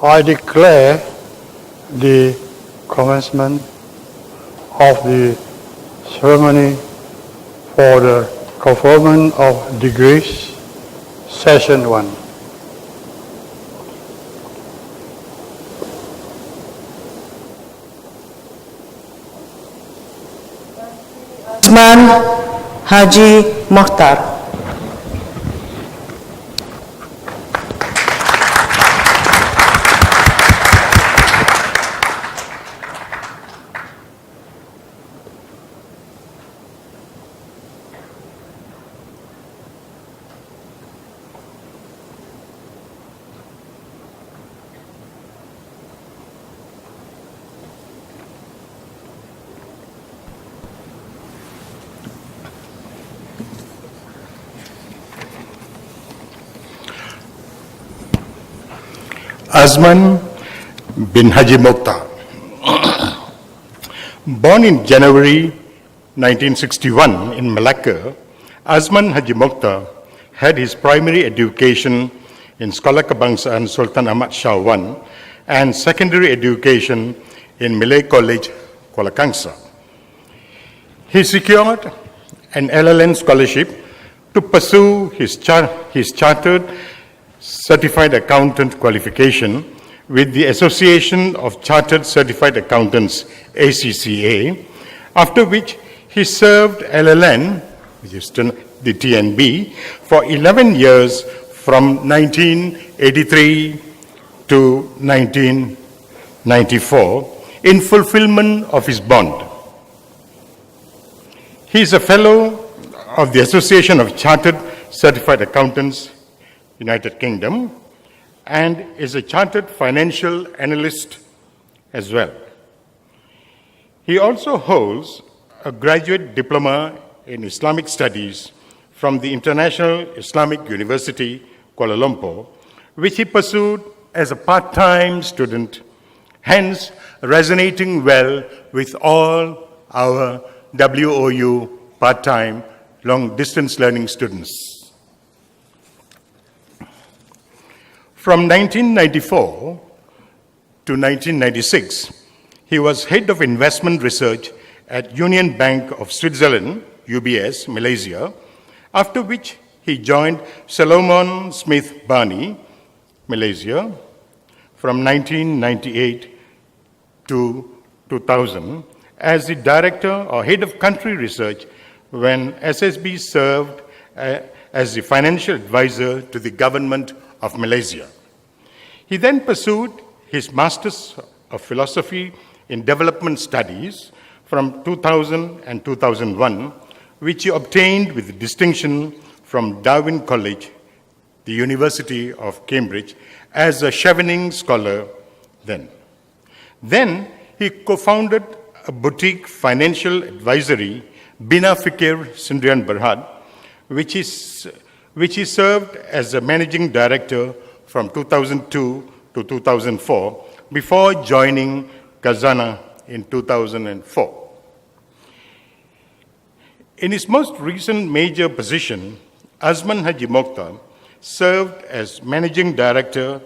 I declare the commencement of the ceremony for the conferment of degrees, Session 1. Usman Haji Mokhtar. Azman bin Haji Mokhtar. Born in January 1961 in Malacca, Azman Haji Mokhtar had his primary education in Sekolah Kebangsaan Sultan Ahmad Shah I and secondary education in Malay College, Kuala Kangsar. He secured an LLM scholarship to pursue his chartered Certified Accountant qualification with the Association of Chartered Certified Accountants, ACCA, after which he served LLN, which is the TNB, for 11 years from 1983 to 1994 in fulfillment of his bond. He is a fellow of the Association of Chartered Certified Accountants, United Kingdom, and is a chartered financial analyst as well. He also holds a graduate diploma in Islamic Studies from the International Islamic University, Kuala Lumpur, which he pursued as a part-time student, hence resonating well with all our WOU part-time long-distance learning students. From 1994 to 1996, he was head of investment research at Union Bank of Switzerland, UBS, Malaysia, after which he joined Salomon Smith Barney, Malaysia, from 1998 to 2000 as the director or head of country research when SSB served as the financial advisor to the government of Malaysia. He then pursued his Masters of Philosophy in Development Studies from 2000 and 2001, which he obtained with distinction from Darwin College, the University of Cambridge, as a Chevening Scholar then. Then he co-founded a boutique financial advisory, Bina Fikir Sendirian Berhad, which he served as a managing director from 2002 to 2004 before joining Khazanah in 2004. In his most recent major position, Azman Haji Mokhtar served as managing director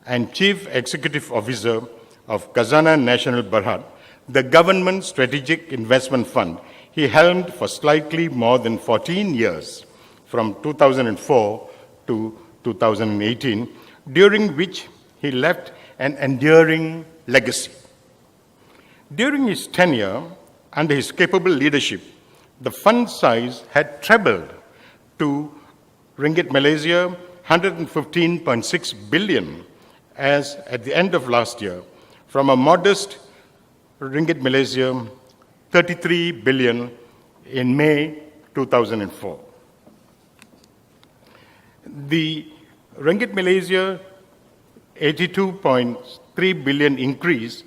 and chief executive officer of Khazanah Nasional Berhad, the government strategic investment fund he helmed for slightly more than 14 years, from 2004 to 2018, during which he left an enduring legacy. During his tenure, under his capable leadership, the fund size had trebled to Ringgit Malaysia 115.6 billion as at the end of last year, from a modest Ringgit Malaysia 33 billion in May 2004. The Ringgit Malaysia 82.3 billion increase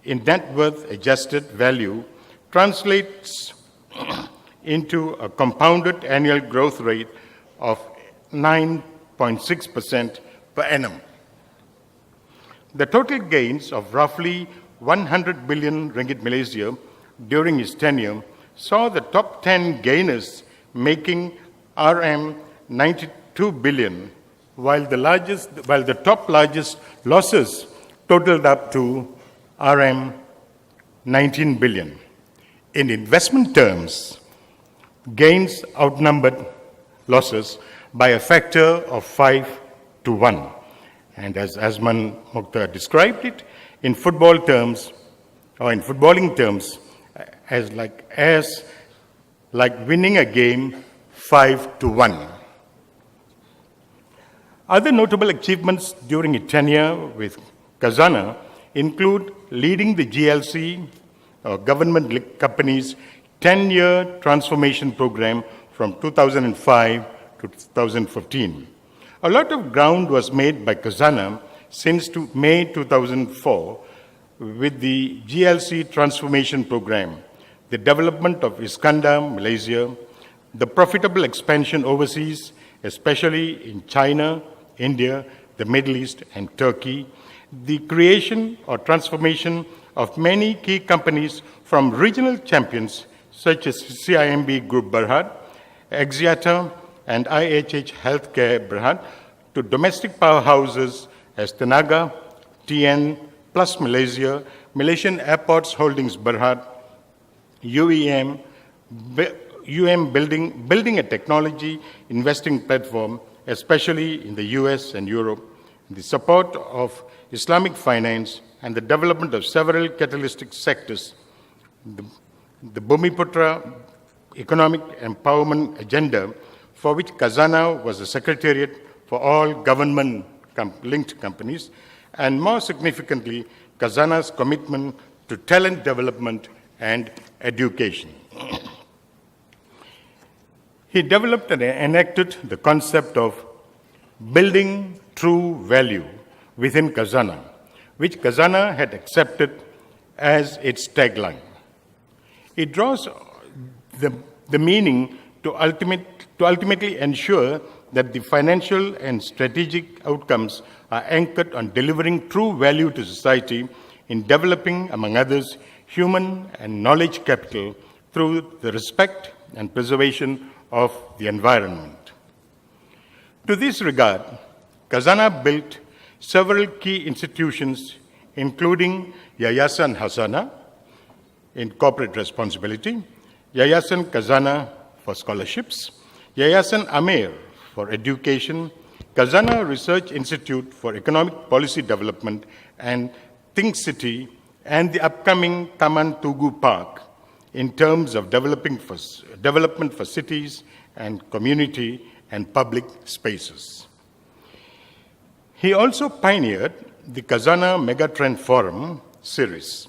in net worth adjusted value translates into a compounded annual growth rate of 9.6% per annum. The total gains of roughly 100 billion ringgit Malaysia during his tenure saw the top 10 gainers making RM 92 billion while the top largest losses totaled up to RM 19 billion. In investment terms, gains outnumbered losses by a factor of 5 to 1. And as Azman Mukhtar described it, in footballing terms, as like winning a game 5 to 1. Other notable achievements during his tenure with Khazanah include leading the GLC, government company's 10-year transformation program from 2005 to 2015. A lot of ground was made by Khazanah since May 2004 with the GLC transformation program, the development of Iskandar, Malaysia, the profitable expansion overseas, especially in China, India, the Middle East, and Turkey, the creation or transformation of many key companies from regional champions such as CIMB Group Berhad, Axiata, and IHH Healthcare Berhad to domestic powerhouses as Tenaga, TN, Plus Malaysia, Malaysian Airports Holdings Berhad, UEM building a technology investing platform, especially in the US and Europe, the support of Islamic finance, and the development of several catalytic sectors, the Bumiputra economic empowerment agenda, for which Khazanah was the secretariat for all government-linked companies, and more significantly, Khazanah's commitment to talent development and education. He developed and enacted the concept of building true value within Khazanah, which Khazanah had accepted as its tagline. It draws the meaning to ultimately ensure that the financial and strategic outcomes are anchored on delivering true value to society in developing, among others, human and knowledge capital through the respect and preservation of the environment. To this regard, Khazanah built several key institutions, including Yayasan Hasanah in corporate responsibility, Yayasan Khazanah for scholarships, Yayasan Amir for education, Khazanah Research Institute for Economic Policy Development, and Think City, and the upcoming Taman Tugu Park in terms of development for cities and community and public spaces. He also pioneered the Khazanah Megatrend Forum series.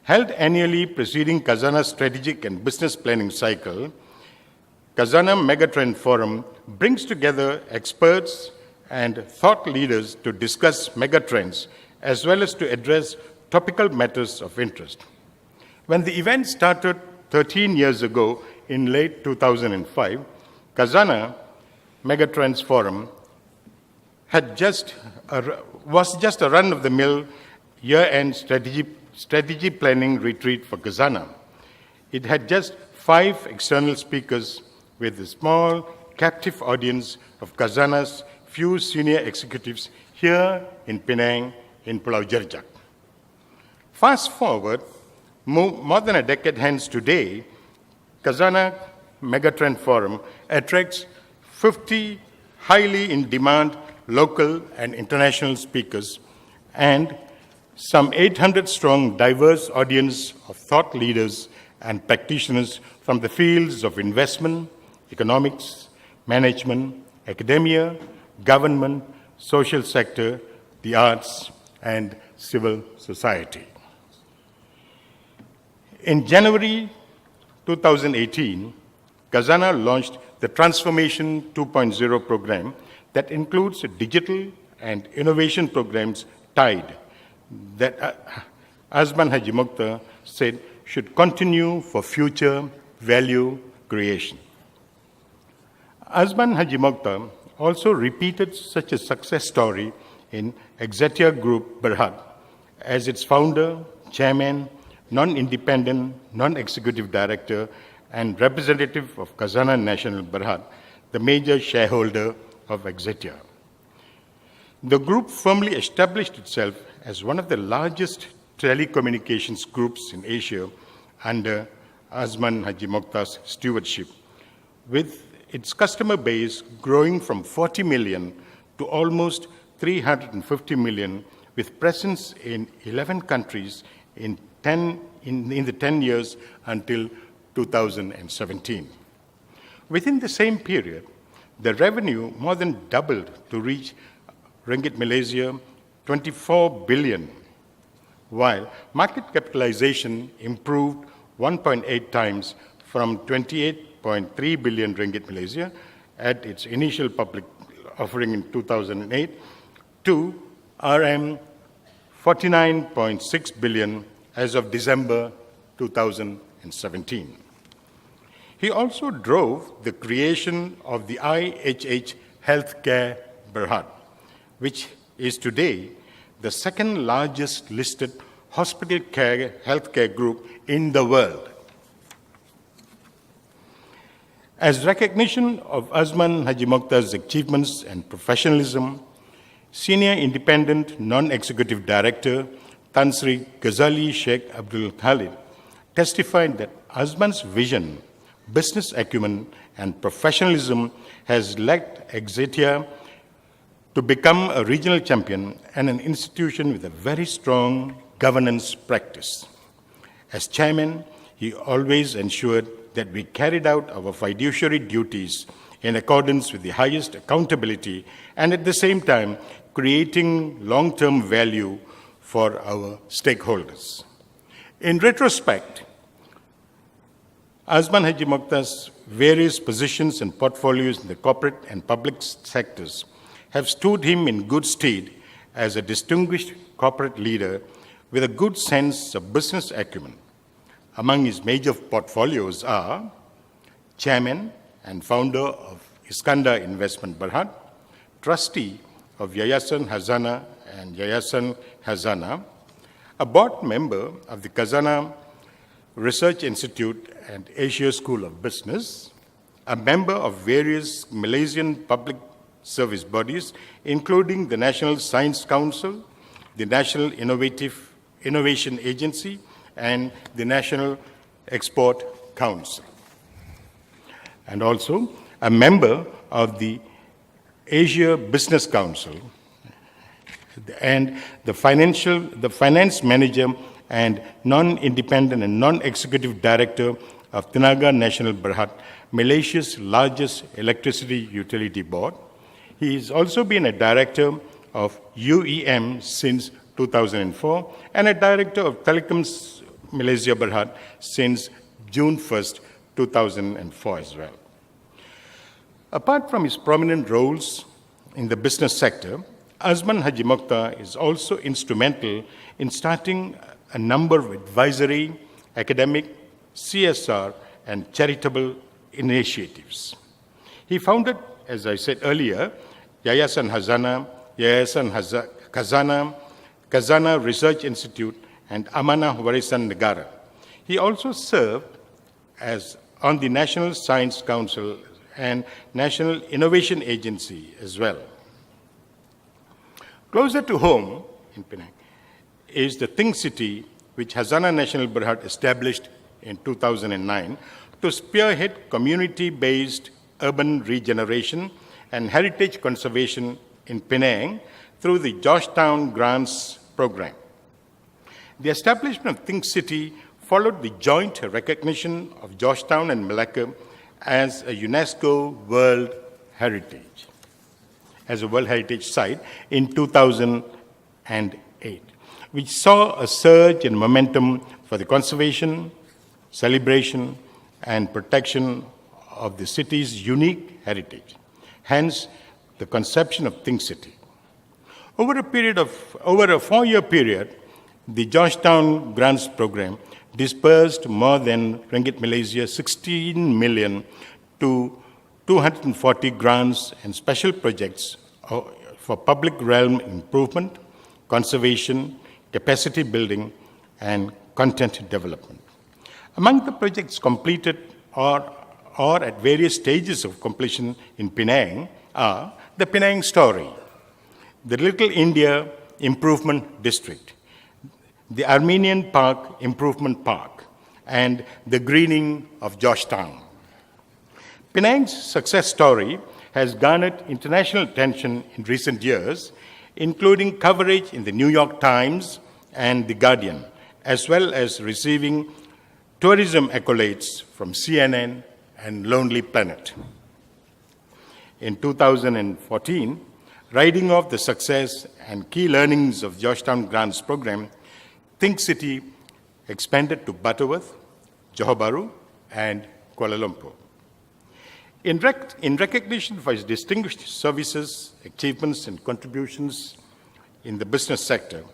Held annually preceding Khazanah's strategic and business planning cycle, Khazanah Megatrend Forum brings together experts and thought leaders to discuss megatrends as well as to address topical matters of interest. When the event started 13 years ago in late 2005, Khazanah Megatrends Forum was just a run-of-the-mill year-end strategy planning retreat for Khazanah. It had just 5 external speakers with a small captive audience of Khazanah's few senior executives here in Penang in Pulau Jerjak. Fast forward, more than a decade hence today, Khazanah Megatrend Forum attracts 50 highly in-demand local and international speakers and some 800-strong diverse audience of thought leaders and practitioners from the fields of investment, economics, management, academia, government, social sector, the arts, and civil society. In January 2018, Khazanah launched the Transformation 2.0 program that includes digital and innovation programs tied that Azman Haji Mukhtar said should continue for future value creation. Azman Haji Mukhtar also repeated such a success story in Axiata Group Berhad as its founder, chairman, non-independent, non-executive director, and representative of Khazanah National Berhad, the major shareholder of Axiata. The group firmly established itself as one of the largest telecommunications groups in Asia under Azman Haji Mokhtar's stewardship, with its customer base growing from 40 million to almost 350 million, with presence in 11 countries in the 10 years until 2017. Within the same period, the revenue more than doubled to reach Ringgit Malaysia 24 billion, while market capitalization improved 1.8 times from 28.3 billion Ringgit Malaysia at its initial public offering in 2008 to RM 49.6 billion as of December 2017. He also drove the creation of the IHH Healthcare Berhad, which is today the second largest listed hospital healthcare group in the world. As recognition of Azman Haji Mokhtar's achievements and professionalism, Senior Independent Non-Executive Director Tan Sri Ghazali Sheikh Abdul Khalid testified that Azman's vision, business acumen, and professionalism has led Equatorial to become a regional champion and an institution with a very strong governance practice. As chairman, he always ensured that we carried out our fiduciary duties in accordance with the highest accountability and at the same time creating long-term value for our stakeholders. In retrospect, Azman Haji Mokhtar's various positions and portfolios in the corporate and public sectors have stood him in good stead as a distinguished corporate leader with a good sense of business acumen. Among his major portfolios are chairman and founder of Iskandar Investment Berhad, trustee of Yayasan Hazana and Yayasan Hazana, a board member of the Khazanah Research Institute and Asia School of Business, a member of various Malaysian public service bodies, including the National Science Council, the National Innovation Agency, and the National Export Council, and also a member of the Asia Business Council and the finance manager and non-independent and non-executive director of Tenaga Nasional Berhad, Malaysia's largest electricity utility board. He has also been a director of UEM since 2004 and a director of Telecoms Malaysia Berhad since June 1st, 2004 as well. Apart from his prominent roles in the business sector, Azman Haji Mokhtar is also instrumental in starting a number of advisory, academic, CSR, and charitable initiatives. He founded, as I said earlier, Yayasan Hazana, Yayasan Khazanah, Khazanah Research Institute, and Amanah Warisan Negara. He also served as on the National Science Council and National Innovation Agency as well. Closer to home in Penang is the Think City, which Hazana Nasional Berhad established in 2009 to spearhead community-based urban regeneration and heritage conservation in Penang through the Georgetown Grants Program. The establishment of Think City followed the joint recognition of Georgetown and Malacca as a UNESCO World Heritage, as a World Heritage Site in 2008, which saw a surge in momentum for the conservation, celebration, and protection of the city's unique heritage. Hence, the conception of Think City. Over a 4-year period, the Georgetown Grants Program dispersed more than Ringgit Malaysia 16 million to 240 grants and special projects for public realm improvement, conservation, capacity building, and content development. Among the projects completed or at various stages of completion in Penang are the Penang Story, the Little India Improvement District, the Armenian Park Improvement Park, and the greening of Georgetown. Penang's success story has garnered international attention in recent years, including coverage in the New York Times and The Guardian, as well as receiving tourism accolades from CNN and Lonely Planet. In 2014, riding off the success and key learnings of Georgetown Grants program, Think City expanded to Butterworth, Johor Bahru, and Kuala Lumpur. In recognition for his distinguished services, achievements, and contributions in the business sector,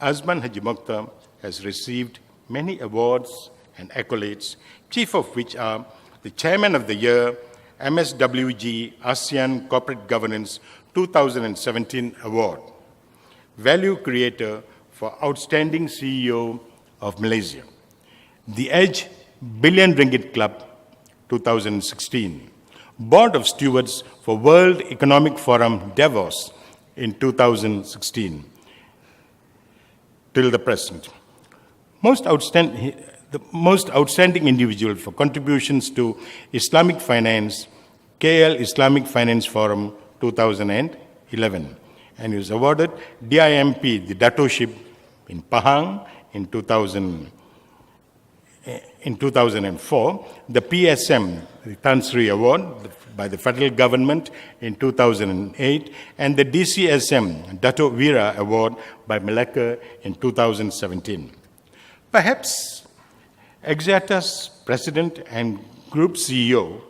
Azman Haji Mokhtar has received many awards and accolades, chief of which are the Chairman of the Year, MSWG ASEAN Corporate Governance 2017 Award, Value Creator for Outstanding CEO of Malaysia, the Edge Billion Ringgit Club 2016, Board of Stewards for World Economic Forum Davos in 2016, till the present. The most outstanding individual for contributions to Islamic finance, KL Islamic Finance Forum 2011, and he was awarded DIMP, the Datoship in Pahang in 2004, the PSM, the Tan Sri Award by the federal government in 2008, and the DCSM, Dato Vira Award by Malacca in 2017. Perhaps Axiata's president and group CEO,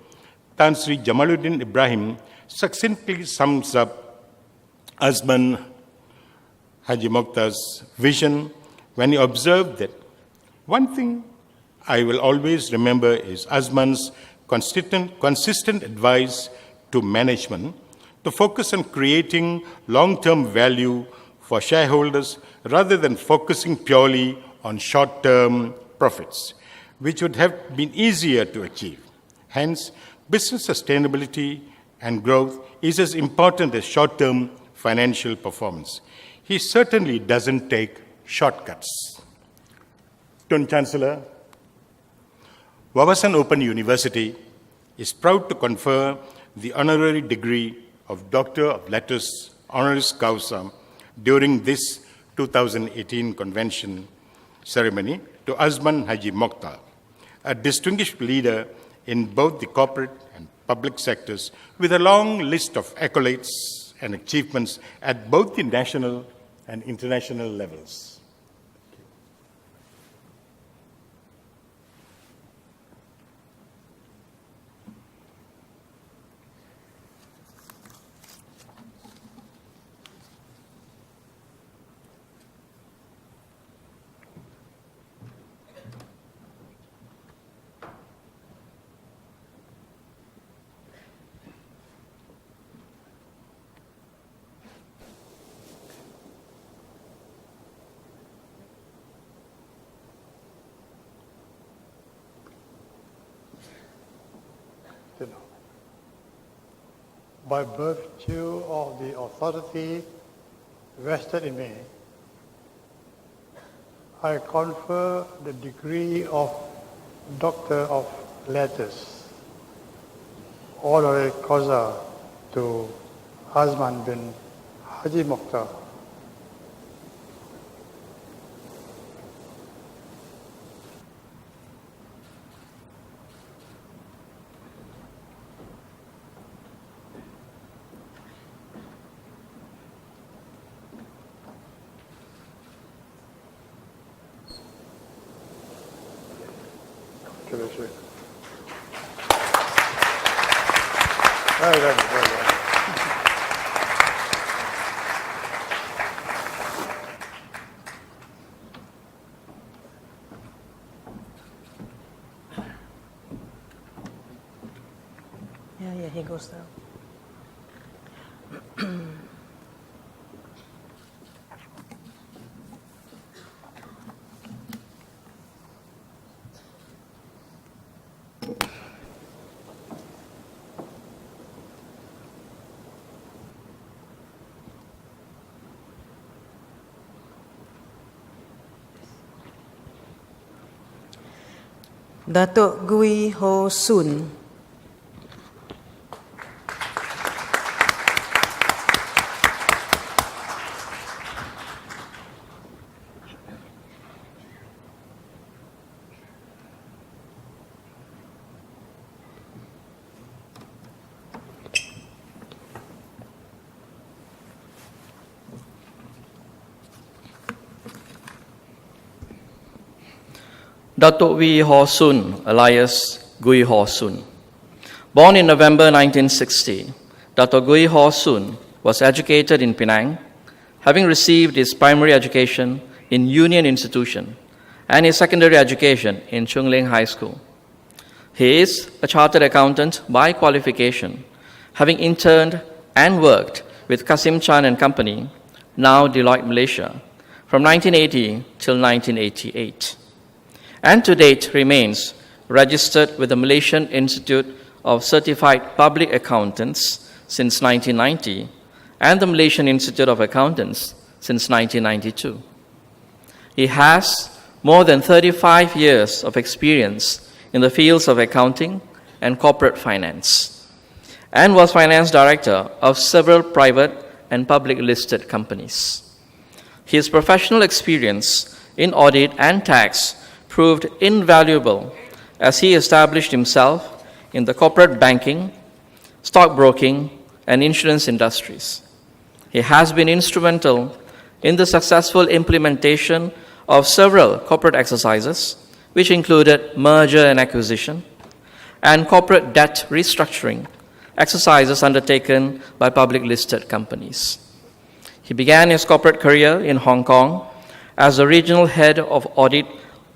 Tan Sri Jamaluddin Ibrahim, succinctly sums up Azman Haji Mokhtar's vision when he observed that one thing I will always remember is Azman's consistent advice to management to focus on creating long-term value for shareholders rather than focusing purely on short-term profits, which would have been easier to achieve. Hence, business sustainability and growth is as important as short-term financial performance. He certainly doesn't take shortcuts. Tun Chancellor, Wawasan Open University is proud to confer the honorary degree of Doctor of Letters honoris causa during this 2018 convention ceremony to Azman Haji Mokhtar, a distinguished leader in both the corporate and public sectors with a long list of accolades and achievements at both the national and international levels. By virtue of the authority vested in me, I confer the degree of Doctor of Letters, honoris causa, to Azman bin Haji Mokhtar. Very good. Yeah, he goes down. Datuk Gui Ho Sun. Datuk Wee Ho Sun, alias Gui Ho Sun. Born in November 1960, Datuk Gui Ho Sun was educated in Penang, having received his primary education in Union Institution and his secondary education in Chung Ling High School. He is a chartered accountant by qualification, having interned and worked with Kasim Chan and Company, now Deloitte Malaysia, from 1980 till 1988. And to date remains registered with the Malaysian Institute of Certified Public Accountants since 1990 and the Malaysian Institute of Accountants since 1992. He has more than 35 years of experience in the fields of accounting and corporate finance, and was finance director of several private and public listed companies. His professional experience in audit and tax proved invaluable as he established himself in the corporate banking, stockbroking, and insurance industries. He has been instrumental in the successful implementation of several corporate exercises, which included merger and acquisition and corporate debt restructuring exercises undertaken by public listed companies. He began his corporate career in Hong Kong as the regional head of audit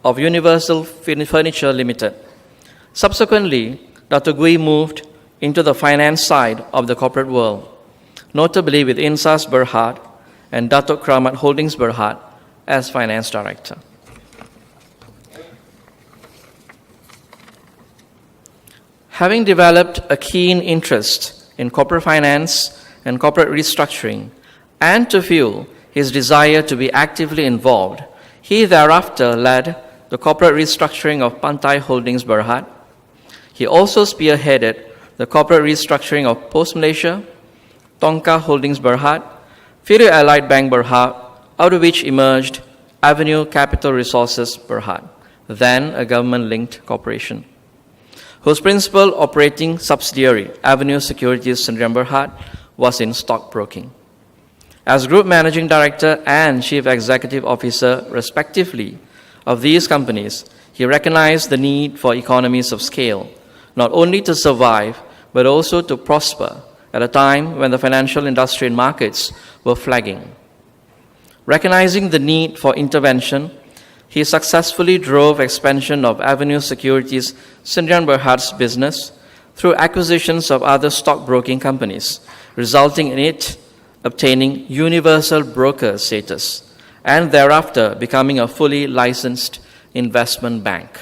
of Universal Furniture Limited. Subsequently, Dr. Gui moved into the finance side of the corporate world, notably with Insas Berhad and Datuk Kramat Holdings Berhad as finance director. Having developed a keen interest in corporate finance and corporate restructuring, and to fuel his desire to be actively involved, he thereafter led the corporate restructuring of Pantai Holdings Berhad. He also spearheaded the corporate restructuring of Post Malaysia, Tongka Holdings Berhad, Philly Allied Bank Berhad, out of which emerged Avenue Capital Resources Berhad, then a government-linked corporation, whose principal operating subsidiary, Avenue Securities Sdn Berhad, was in stockbroking. As Group Managing Director and Chief Executive Officer, respectively, of these companies, he recognized the need for economies of scale, not only to survive, but also to prosper at a time when the financial industry and markets were flagging. Recognizing the need for intervention, he successfully drove expansion of Avenue Securities Sdn Berhad's business through acquisitions of other stockbroking companies, resulting in it obtaining universal broker status and thereafter becoming a fully licensed investment bank.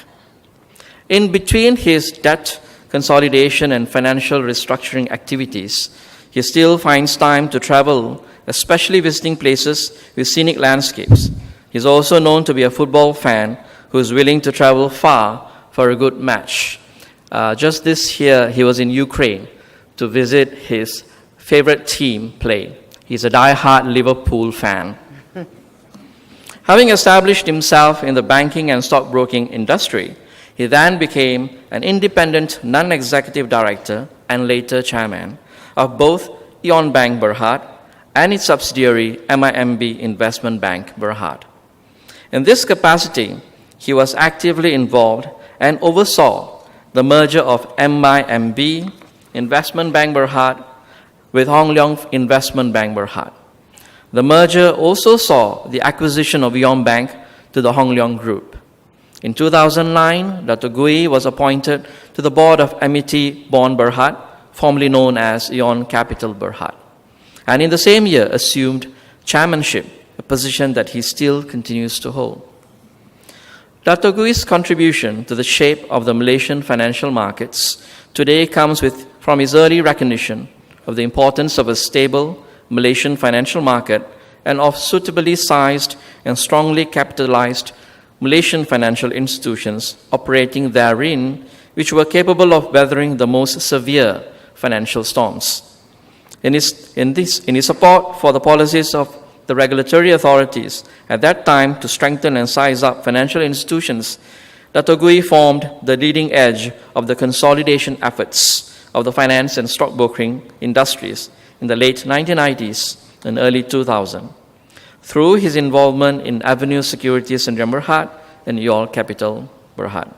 In between his debt consolidation and financial restructuring activities, he still finds time to travel, especially visiting places with scenic landscapes. He's also known to be a football fan who is willing to travel far for a good match. Just this year, he was in Ukraine to visit his favorite team play. He's a die-hard Liverpool fan. Having established himself in the banking and stockbroking industry, he then became an independent non-executive director and later chairman of both Eon Bank Berhad and its subsidiary MIMB Investment Bank Berhad. In this capacity, he was actively involved and oversaw the merger of MIMB Investment Bank Berhad with Hong Leong Investment Bank Berhad. The merger also saw the acquisition of Eon Bank to the Hong Leong Group. In 2009, Dr. Gui was appointed to the board of Amity Bond Berhad, formerly known as Eon Capital Berhad, and in the same year assumed chairmanship, a position that he still continues to hold. Dr. Gui's contribution to the shape of the Malaysian financial markets today comes from his early recognition of the importance of a stable Malaysian financial market and of suitably sized and strongly capitalized Malaysian financial institutions operating therein which were capable of weathering the most severe financial storms. In his support for the policies of the regulatory authorities at that time to strengthen and size up financial institutions, Dato' Gui formed the leading edge of the consolidation efforts of the finance and stockbrokering industries in the late 1990s and early 2000 through his involvement in Avenue Securities Sdn Berhad and YOL Capital Berhad.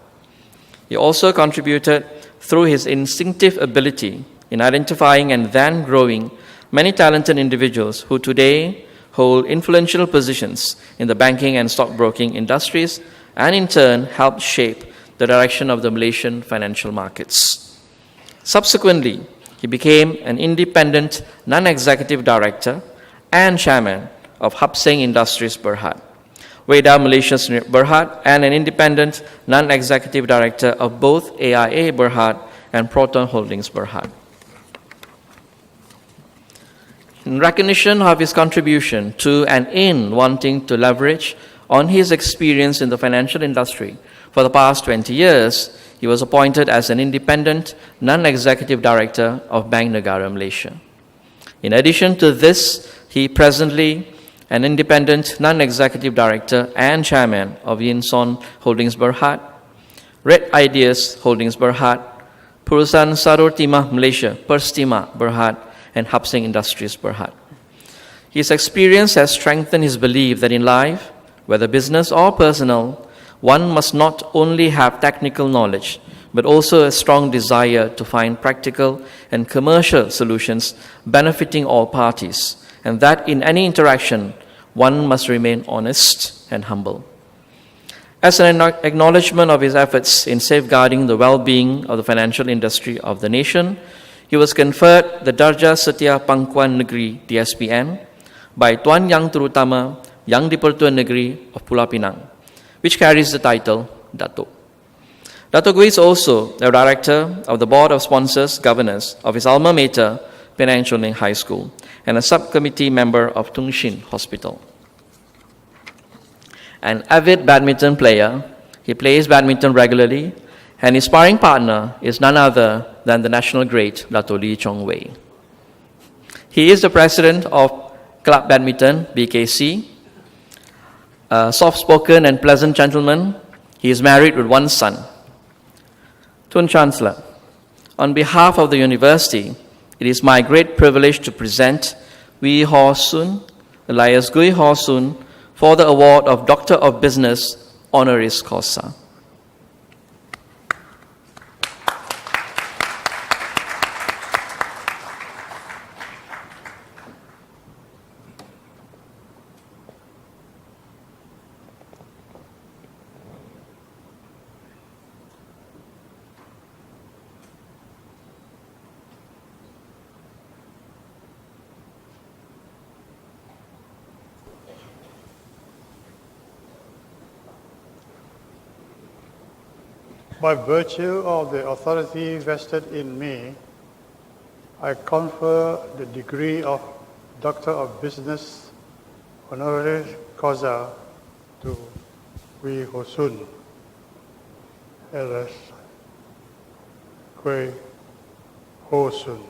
He also contributed through his instinctive ability in identifying and then growing many talented individuals who today hold influential positions in the banking and stockbroking industries and in turn helped shape the direction of the Malaysian financial markets. Subsequently, he became an independent non-executive director and chairman of Hap Seng Industries Berhad, WOU Malaysia Berhad, and an independent non-executive director of both AIA Berhad and Proton Holdings Berhad. In recognition of his contribution to and in wanting to leverage on his experience in the financial industry for the past 20 years, he was appointed as an independent non-executive director of Bank Negara Malaysia. In addition to this, he presently an independent non-executive director and chairman of Yinson Holdings Berhad, Red Ideas Holdings Berhad, Perusahaan Sarur Timah Malaysia Perstimah Berhad, and Hap Seng Industries Berhad. His experience has strengthened his belief that in life, whether business or personal, one must not only have technical knowledge, but also a strong desire to find practical and commercial solutions benefiting all parties, and that in any interaction, one must remain honest and humble. As an acknowledgement of his efforts in safeguarding the well-being of the financial industry of the nation, he was conferred the Darjah Setia Pangkuan Negeri DSPN by Tuan Yang Terutama Yang di-Pertuan Negeri of Pulau Pinang, which carries the title Dato'. Dato' Gui is also a director of the Board of Sponsors Governors of his alma mater, Penang Choling High School, and a subcommittee member of Tung Shin Hospital. An avid badminton player, he plays badminton regularly, and his sparring partner is none other than the national great Dato' Lee Chong Wei. He is the president of Club Badminton, BKC. A soft-spoken and pleasant gentleman, he is married with one son. Tuan Chancellor, on behalf of the university, it is my great privilege to present Wee Ho Soon, Elias Gui Ho Soon, for the award of Doctor of Business honoris causa. By virtue of the authority vested in me, I confer the degree of Doctor of Business honoris causa to Wee Ho Soon, alias Gui Ho Soon.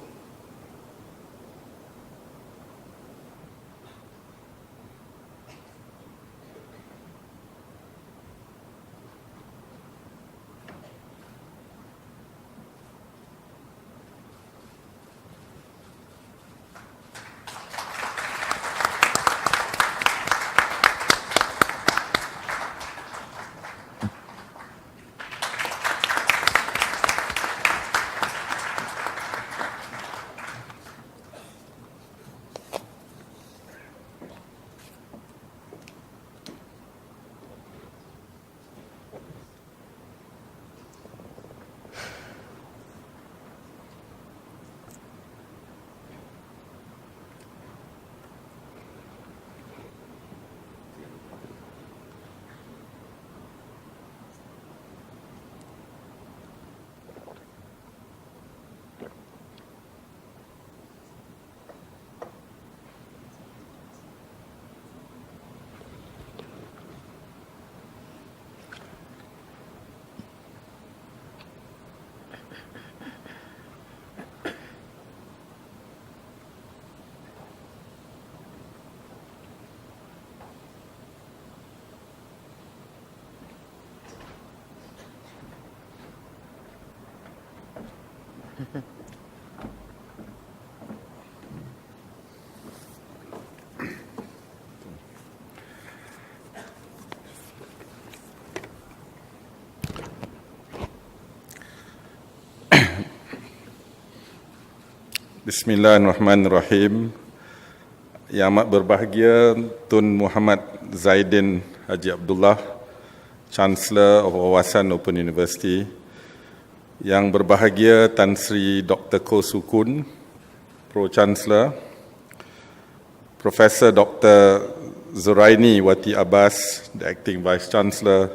Bismillahirrahmanirrahim. Yang amat berbahagia Tun Muhammad Zaidin Haji Abdullah, Chancellor of Wawasan Open University. Yang berbahagia Tan Sri Dr. Ko Sukun, Pro-Chancellor. Professor Dr. Zuraini Wati Abbas, the Acting Vice-Chancellor.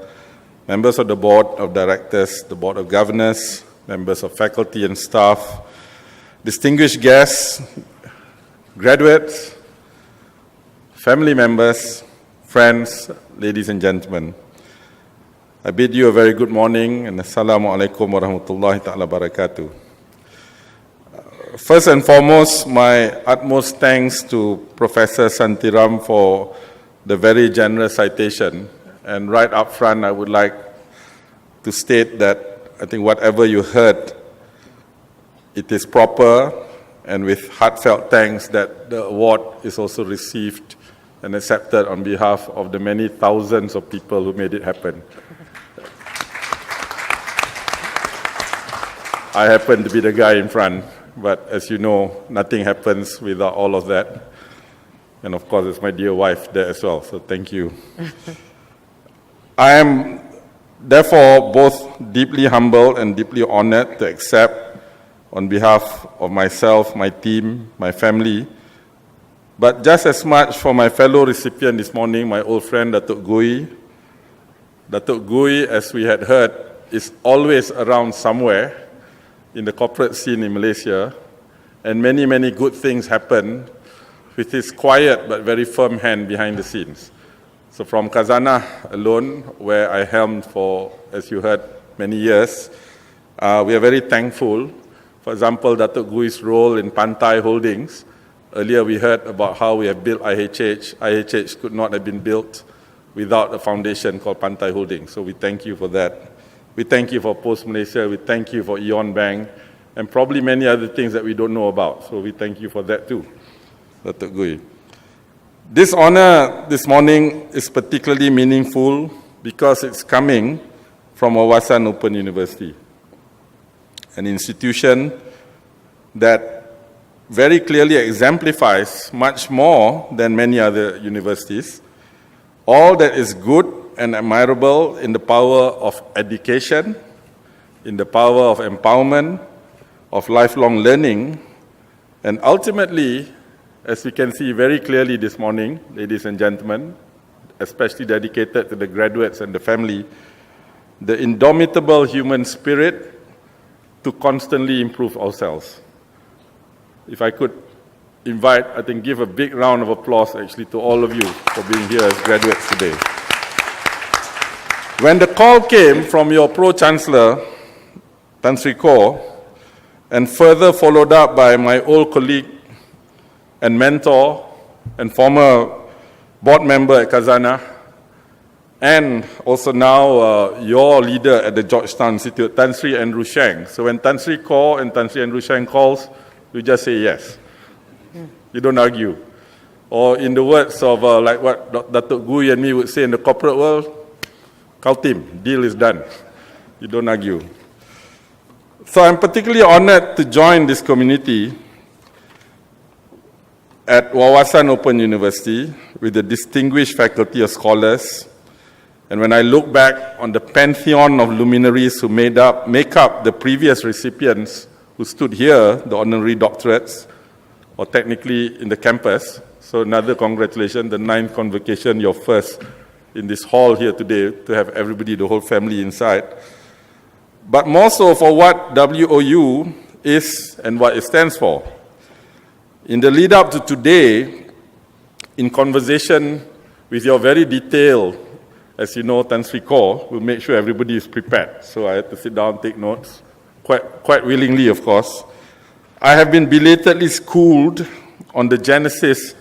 Members of the Board of Directors, the Board of Governors, members of faculty and staff, distinguished guests, graduates, family members, friends, ladies and gentlemen. I bid you a very good morning and Assalamu alaikum warahmatullahi ta'ala barakatuh. First and foremost, my utmost thanks to Professor Santiram for the very generous citation. And right up front, I would like to state that I think whatever you heard, it is proper and with heartfelt thanks that the award is also received and accepted on behalf of the many thousands of people who made it happen. I happen to be the guy in front, but as you know, nothing happens without all of that. And of course, it's my dear wife there as well, so thank you. I am therefore both deeply humbled and deeply honored to accept on behalf of myself, my team, my family, but just as much for my fellow recipient this morning, my old friend Datuk Gui. Datuk Gui, as we had heard, is always around somewhere in the corporate scene in Malaysia, and many, many good things happen with his quiet but very firm hand behind the scenes. So from Khazanah alone, where I helmed for, as you heard, many years, we are very thankful. For example, Datuk Gui's role in Pantai Holdings. Earlier we heard about how we have built IHH. IHH could not have been built without a foundation called Pantai Holdings. So we thank you for that. We thank you for Post Malaysia. We thank you for Eon Bank, and probably many other things that we don't know about. So we thank you for that too, Datuk Gui. This honor this morning is particularly meaningful because it's coming from Wawasan Open University, an institution that very clearly exemplifies much more than many other universities, all that is good and admirable in the power of education, in the power of empowerment, of lifelong learning, and ultimately, as we can see very clearly this morning, ladies and gentlemen, especially dedicated to the graduates and the family, the indomitable human spirit to constantly improve ourselves. If I could invite, I think give a big round of applause actually to all of you for being here as graduates today. When the call came from your Pro-Chancellor, Tan Sri Ko, and further followed up by my old colleague and mentor and former board member at Khazanah, and also now your leader at the Georgetown Institute, Tan Sri Andrew Sheng. So when Tan Sri Ko and Tan Sri Andrew Sheng calls, you just say yes. You don't argue. Or in the words of like what Datuk Gui and me would say in the corporate world, Kautim, deal is done. You don't argue. So I'm particularly honored to join this community at Wawasan Open University with a distinguished faculty of scholars. And when I look back on the pantheon of luminaries who make up the previous recipients who stood here, the honorary doctorates, or technically in the campus, so another congratulations, the 9th convocation, your first in this hall here today, to have everybody, the whole family inside. But more so for what WOU is and what it stands for. In the lead up to today, in conversation with your very detailed, as you know, Tan Sri Ko, we'll make sure everybody is prepared. So I had to sit down, take notes, quite willingly, of course. I have been belatedly schooled on the genesis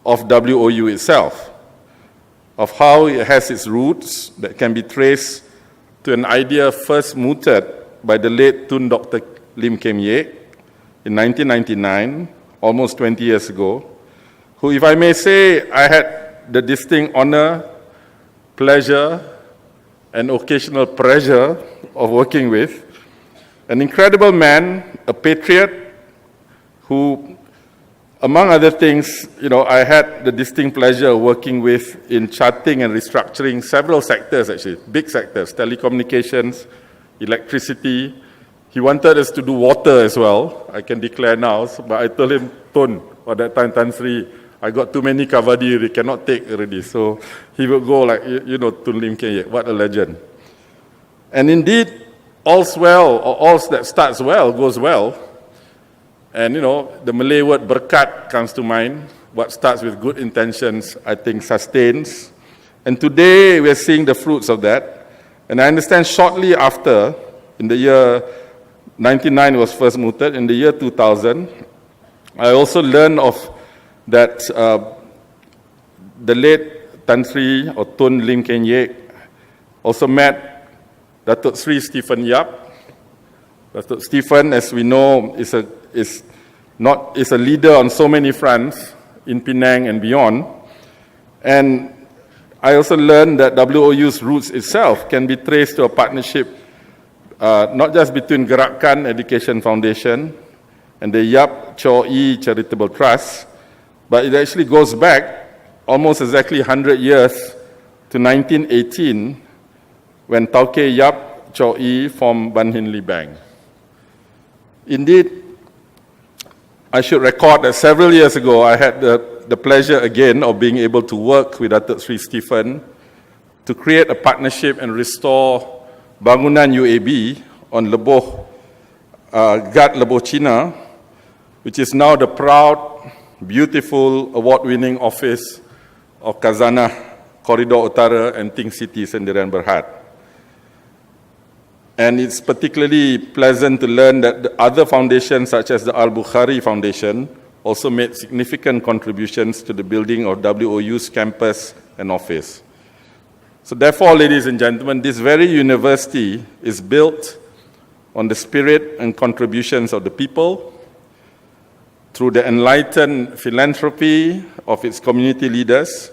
of WOU itself, of how it has its roots that can be traced to an idea first mooted by the late Tun Dr. Lim Kem Yek in 1999, almost 20 years ago, who, if I may say, I had the distinct honor, pleasure, and occasional pressure of working with. An incredible man, a patriot, who, among other things, I had the distinct pleasure of working with in charting and restructuring several sectors, actually, big sectors, telecommunications, electricity. He wanted us to do water as well, I can declare now, but I told him, Tun, or that time, Tan Sri, I got too many kavadi, they cannot take already. So he would go like, Tun Lim Ken Yek, what a legend. And indeed, all's well, or all that starts well, goes well. And the Malay word berkat comes to mind. What starts with good intentions, I think, sustains. And today, we're seeing the fruits of that. And I understand shortly after, in the year 99 was first mooted, in the year 2000, I also learned of that the late Tan Sri or Tun Lim Ken Yek also met Datuk Sri Stephen Yap. Datuk Stephen, as we know, is a leader on so many fronts in Penang and beyond. And I also learned that WOU's roots itself can be traced to a partnership not just between Gerakan Education Foundation and the Yap Cho E Charitable Trust, but it actually goes back almost exactly 100 years to 1918 when Tauke Yap Cho E formed Ban Hin Lee Bank. Indeed, I should record that several years ago I had the pleasure again of being able to work with Datuk Sri Stephen to create a partnership and restore Bangunan UAB on Leboh, Gat Leboh Cina, which is now the proud, beautiful, award-winning office of Khazanah Koridor Utara and Ting City Sendirian Berhad. And it's particularly pleasant to learn that the other foundations, such as the Al-Bukhari Foundation, also made significant contributions to the building of WOU's campus and office. So therefore, ladies and gentlemen, this very university is built on the spirit and contributions of the people, through the enlightened philanthropy of its community leaders,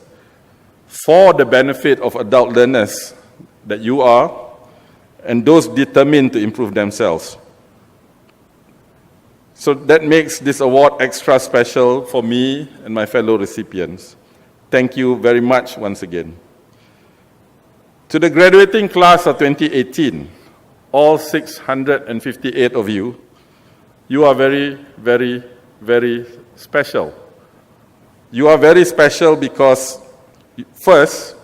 for the benefit of adult learners that you are, and those determined to improve themselves. So that makes this award extra special for me and my fellow recipients. Thank you very much once again. To the graduating class of 2018, all 658 of you, you are very, very, very special. You are very special because, first,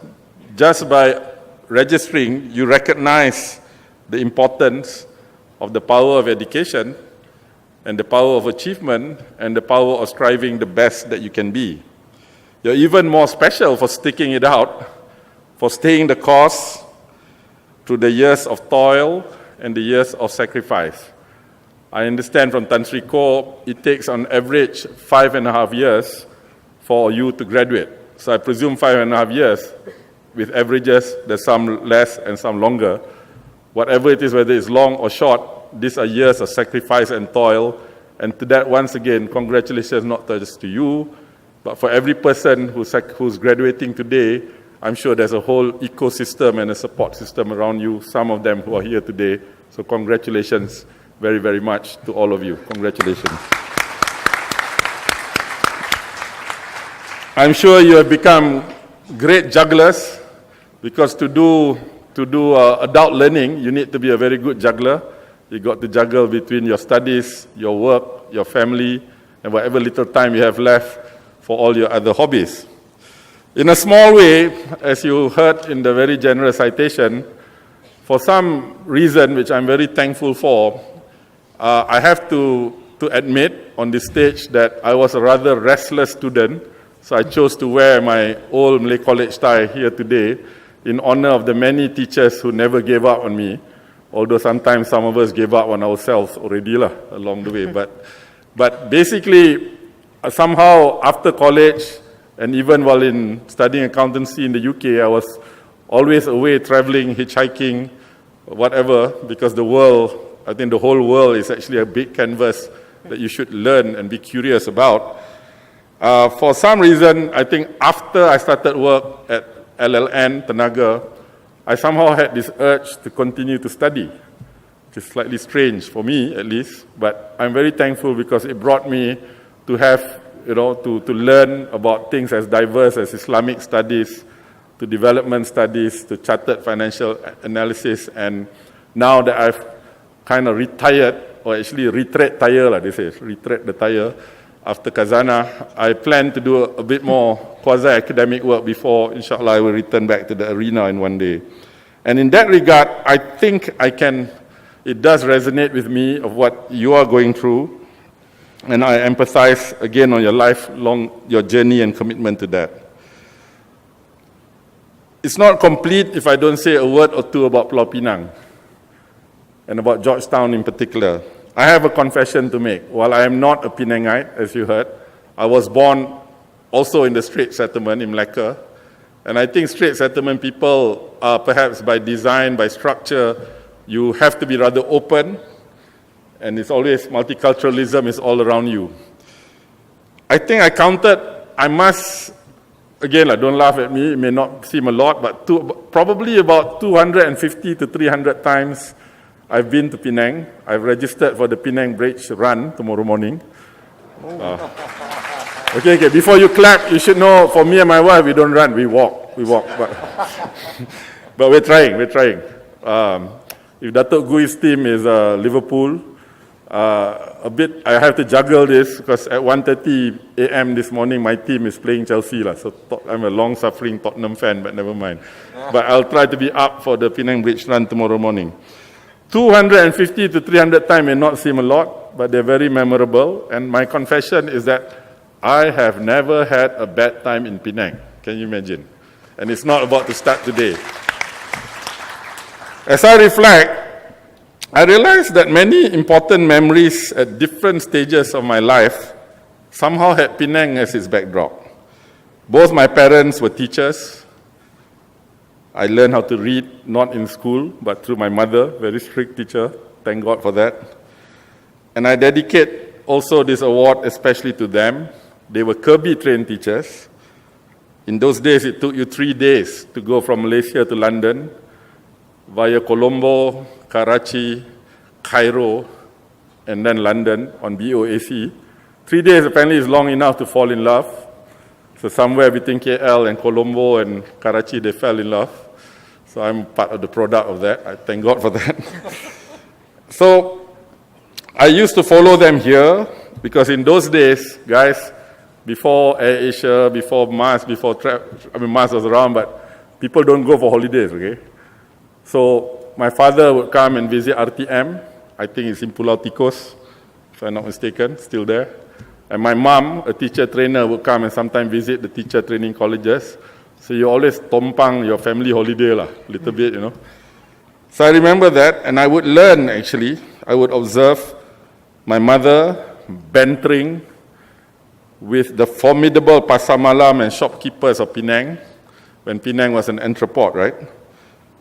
just by registering, you recognize the importance of the power of education and the power of achievement and the power of striving the best that you can be. You're even more special for sticking it out, for staying the course through the years of toil and the years of sacrifice. I understand from Tan Sri Ko, it takes on average 5.5 years for you to graduate. So I presume 5.5 years, with averages, there's some less and some longer. Whatever it is, whether it's long or short, these are years of sacrifice and toil. And to that, once again, congratulations not just to you, but for every person who's graduating today. I'm sure there's a whole ecosystem and a support system around you, some of them who are here today. So congratulations very, very much to all of you. Congratulations. I'm sure you have become great jugglers, because to do adult learning, you need to be a very good juggler. You got to juggle between your studies, your work, your family, and whatever little time you have left for all your other hobbies. In a small way, as you heard in the very generous citation, for some reason which I'm very thankful for, I have to admit on this stage that I was a rather restless student, so I chose to wear my old Malay College tie here today in honor of the many teachers who never gave up on me, although sometimes some of us gave up on ourselves already along the way. But basically, somehow after college, and even while studying accountancy in the UK, I was always away traveling, hitchhiking, whatever, because the world I think the whole world is actually a big canvas that you should learn and be curious about. For some reason, I think after I started work at LLN, Tenaga, I somehow had this urge to continue to study, which is slightly strange for me at least, but I'm very thankful because it brought me to have, to learn about things as diverse as Islamic studies, to development studies, to chartered financial analysis, and now that I've kind of retired, or actually retread the tire after Kazana, I plan to do a bit more quasi-academic work before, inshallah, I will return back to the arena in one day. And in that regard, I think it does resonate with me of what you are going through, and I empathize again on your journey and commitment to that. It's not complete if I don't say a word or two about Pulau Pinang and about Georgetown in particular. I have a confession to make. While I am not a Penangite, as you heard, I was born also in the Strait Settlement in Malacca. And I think Strait Settlement people are perhaps by design, by structure, you have to be rather open, and it's always multiculturalism is all around you. I think again, don't laugh at me, it may not seem a lot, but probably about 250 to 300 times I've been to Penang. I've registered for the Penang Bridge run tomorrow morning. Okay, before you clap, you should know, for me and my wife, we don't run, we walk. But we're trying. If Datuk Gui's team is Liverpool, I have to juggle this because at 1:30 a.m. this morning, my team is playing Chelsea. So I'm a long-suffering Tottenham fan, but never mind. But I'll try to be up for the Penang Bridge run tomorrow morning. 250 to 300 times may not seem a lot, but they're very memorable. And my confession is that I have never had a bad time in Penang. Can you imagine? And it's not about to start today. As I reflect, I realized that many important memories at different stages of my life somehow had Penang as its backdrop. Both my parents were teachers. I learned how to read, not in school, but through my mother, very strict teacher. Thank God for that. And I dedicate also this award especially to them. They were Kirby-trained teachers. In those days, it took you 3 days to go from Malaysia to London, via Colombo, Karachi, Cairo, and then London on BOAC. 3 days apparently is long enough to fall in love. So somewhere between KL and Colombo and Karachi, they fell in love. So I'm part of the product of that. I thank God for that. So I used to follow them here because in those days, guys, before Air Asia, before Mars, Mars was around, but people don't go for holidays, okay? So my father would come and visit RTM. I think it's in Pulau Tikos, if I'm not mistaken, still there. And my mom, a teacher trainer, would come and sometimes visit the teacher training colleges. So you always tompang your family holiday, little bit, So I remember that, and I would learn, actually. I would observe my mother bantering with the formidable pasar malam and shopkeepers of Penang, when Penang was an entrepot, right?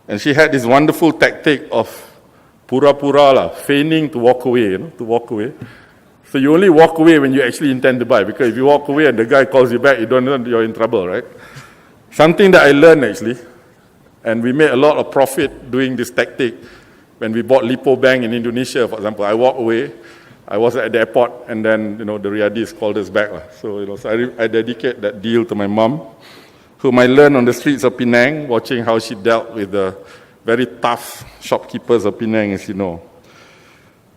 And she had this wonderful tactic of pura-pura, feigning to walk away, So you only walk away when you actually intend to buy, because if you walk away and the guy calls you back, you're in trouble, right? Something that I learned, actually, and we made a lot of profit doing this tactic. When we bought Lipo Bank in Indonesia, for example, I walked away, I was at the airport, and then, the Riyadis called us back. So I dedicate that deal to my mom, whom I learned on the streets of Penang, watching how she dealt with the very tough shopkeepers of Penang, as you know.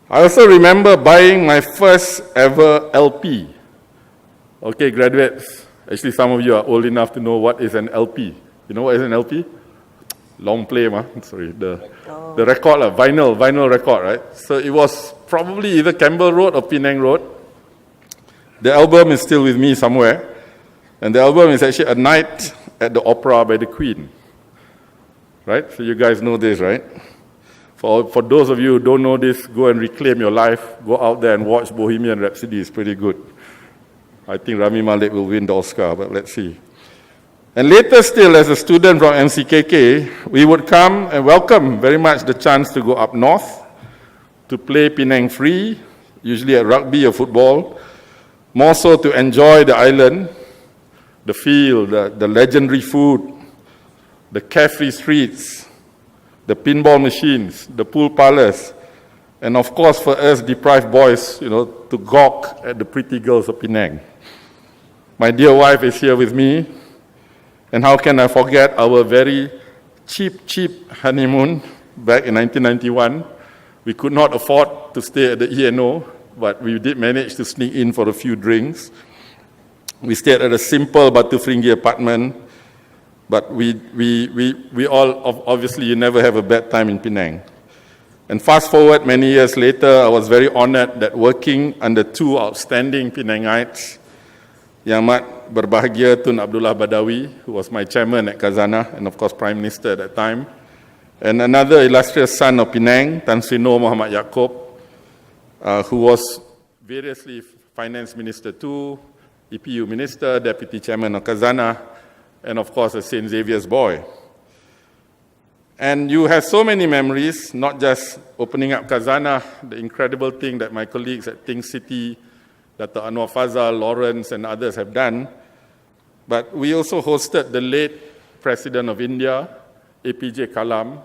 I also remember buying my first ever LP. Okay, graduates, actually some of you are old enough to know what is an LP. You know what is an LP? Long play, the record, vinyl record, right? So it was probably either Campbell Road or Penang Road. The album is still with me somewhere. And the album is actually A Night at the Opera by the Queen. Right? So you guys know this, right? For those of you who don't know this, go and reclaim your life. Go out there and watch Bohemian Rhapsody. It's pretty good. I think Rami Malek will win the Oscar, but let's see. And later still, as a student from MCKK, we would come and welcome very much the chance to go up north to play Penang free, usually at rugby or football, more so to enjoy the island, the feel, the legendary food, the carefree streets, the pinball machines, the pool parlors, and of course for us deprived boys, to gawk at the pretty girls of Penang. My dear wife is here with me, and how can I forget our very cheap honeymoon back in 1991. We could not afford to stay at the E&O, but we did manage to sneak in for a few drinks. We stayed at a simple Batu Feringhi apartment, but we all, obviously, you never have a bad time in Penang. And fast forward many years later, I was very honored that working under two outstanding Penangites, Yang Amat Berbahagia Tun Abdullah Badawi, who was my chairman at Khazanah and of course Prime Minister at that time, and another illustrious son of Penang, Tan Sri Noor Muhammad Yaakob, who was variously Finance Minister too, EPU Minister, Deputy Chairman of Khazanah, and of course a St. Xavier's boy. And you have so many memories, not just opening up Khazanah, the incredible thing that my colleagues at Think City, Dr. Anwar Fazal, Lawrence, and others have done, but we also hosted the late President of India, APJ Kalam,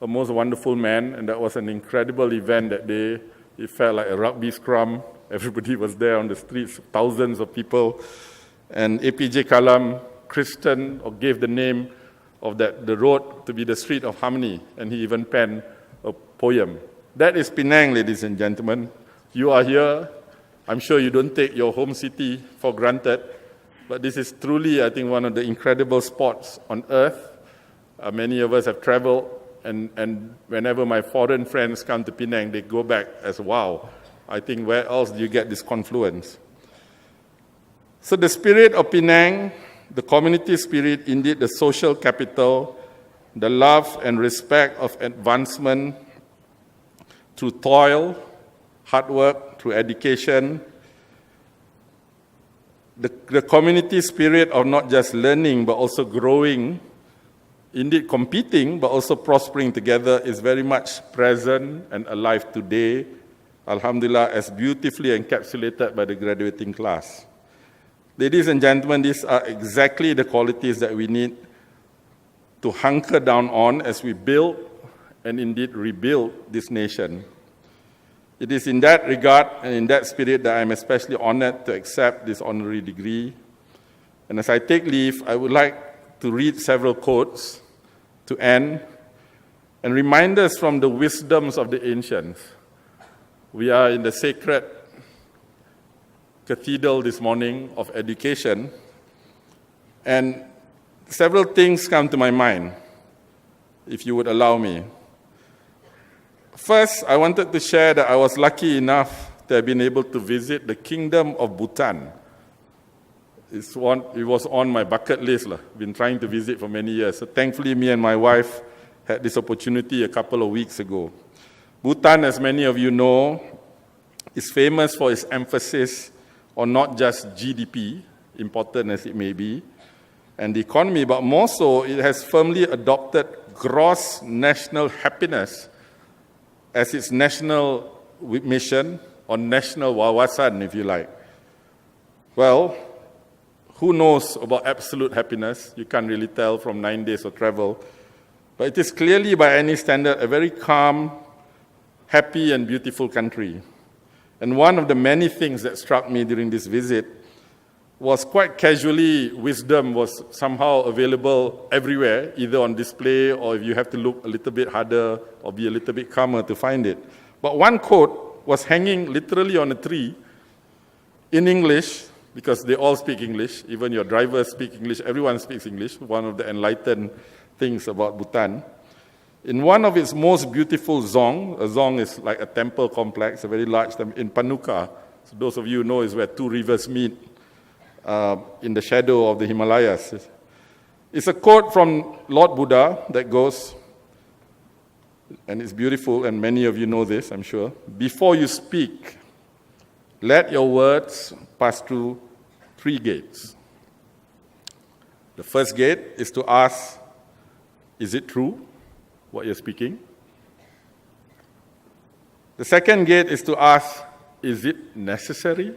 a most wonderful man, and that was an incredible event that day. It felt like a rugby scrum. Everybody was there on the streets, thousands of people. And APJ Kalam christened or gave the name of the road to be the Street of Harmony, and he even penned a poem. That is Penang, ladies and gentlemen. You are here. I'm sure you don't take your home city for granted, but this is truly, I think, one of the incredible spots on earth. Many of us have traveled, and whenever my foreign friends come to Penang, they go back as, wow, I think where else do you get this confluence? So the spirit of Penang, the community spirit, indeed the social capital, the love and respect of advancement through toil, hard work, through education, the community spirit of not just learning but also growing, indeed competing but also prospering together is very much present and alive today, alhamdulillah, as beautifully encapsulated by the graduating class. Ladies and gentlemen, these are exactly the qualities that we need to hunker down on as we build and indeed rebuild this nation. It is in that regard and in that spirit that I am especially honored to accept this honorary degree. And as I take leave, I would like to read several quotes to end and remind us from the wisdoms of the ancients. We are in the sacred cathedral this morning of education, and several things come to my mind, if you would allow me. First, I wanted to share that I was lucky enough to have been able to visit the Kingdom of Bhutan. It was on my bucket list. Been trying to visit for many years. So thankfully, me and my wife had this opportunity a couple of weeks ago. Bhutan, as many of you know, is famous for its emphasis on not just GDP, important as it may be, and the economy, but more so, it has firmly adopted gross national happiness as its national mission, or national wawasan, if you like. Well, who knows about absolute happiness? You can't really tell from 9 days of travel. But it is clearly, by any standard, a very calm, happy, and beautiful country. And one of the many things that struck me during this visit was quite casually, wisdom was somehow available everywhere, either on display or if you have to look a little bit harder or be a little bit calmer to find it. But one quote was hanging literally on a tree in English, because they all speak English, even your drivers speak English, everyone speaks English, one of the enlightened things about Bhutan. In one of its most beautiful zong, a zong is like a temple complex, a very large temple, in Panuka. So those of you who know is where two rivers meet in the shadow of the Himalayas. It's a quote from Lord Buddha that goes, and it's beautiful, and many of you know this, I'm sure. Before you speak, let your words pass through 3 gates. The first gate is to ask, is it true what you're speaking? The second gate is to ask, is it necessary?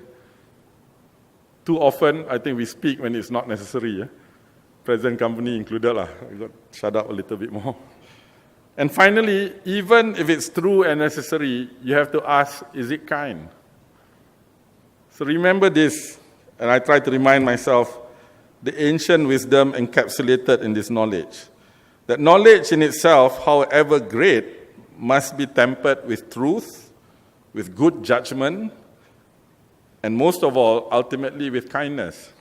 Too often, I think we speak when it's not necessary. Yeah? Present company included. I got shut up a little bit more. And finally, even if it's true and necessary, you have to ask, is it kind? So remember this, and I try to remind myself, the ancient wisdom encapsulated in this knowledge. That knowledge in itself, however great, must be tempered with truth, with good judgment, and most of all, ultimately with kindness.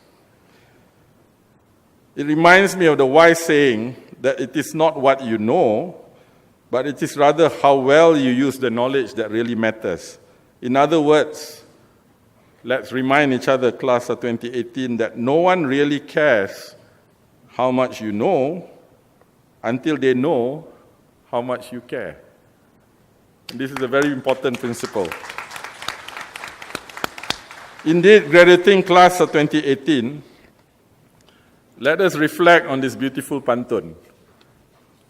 It reminds me of the wise saying that it is not what you know, but it is rather how well you use the knowledge that really matters. In other words, let's remind each other, class of 2018, that no one really cares how much you know until they know how much you care. And this is a very important principle. Indeed, graduating class of 2018, let us reflect on this beautiful pantun.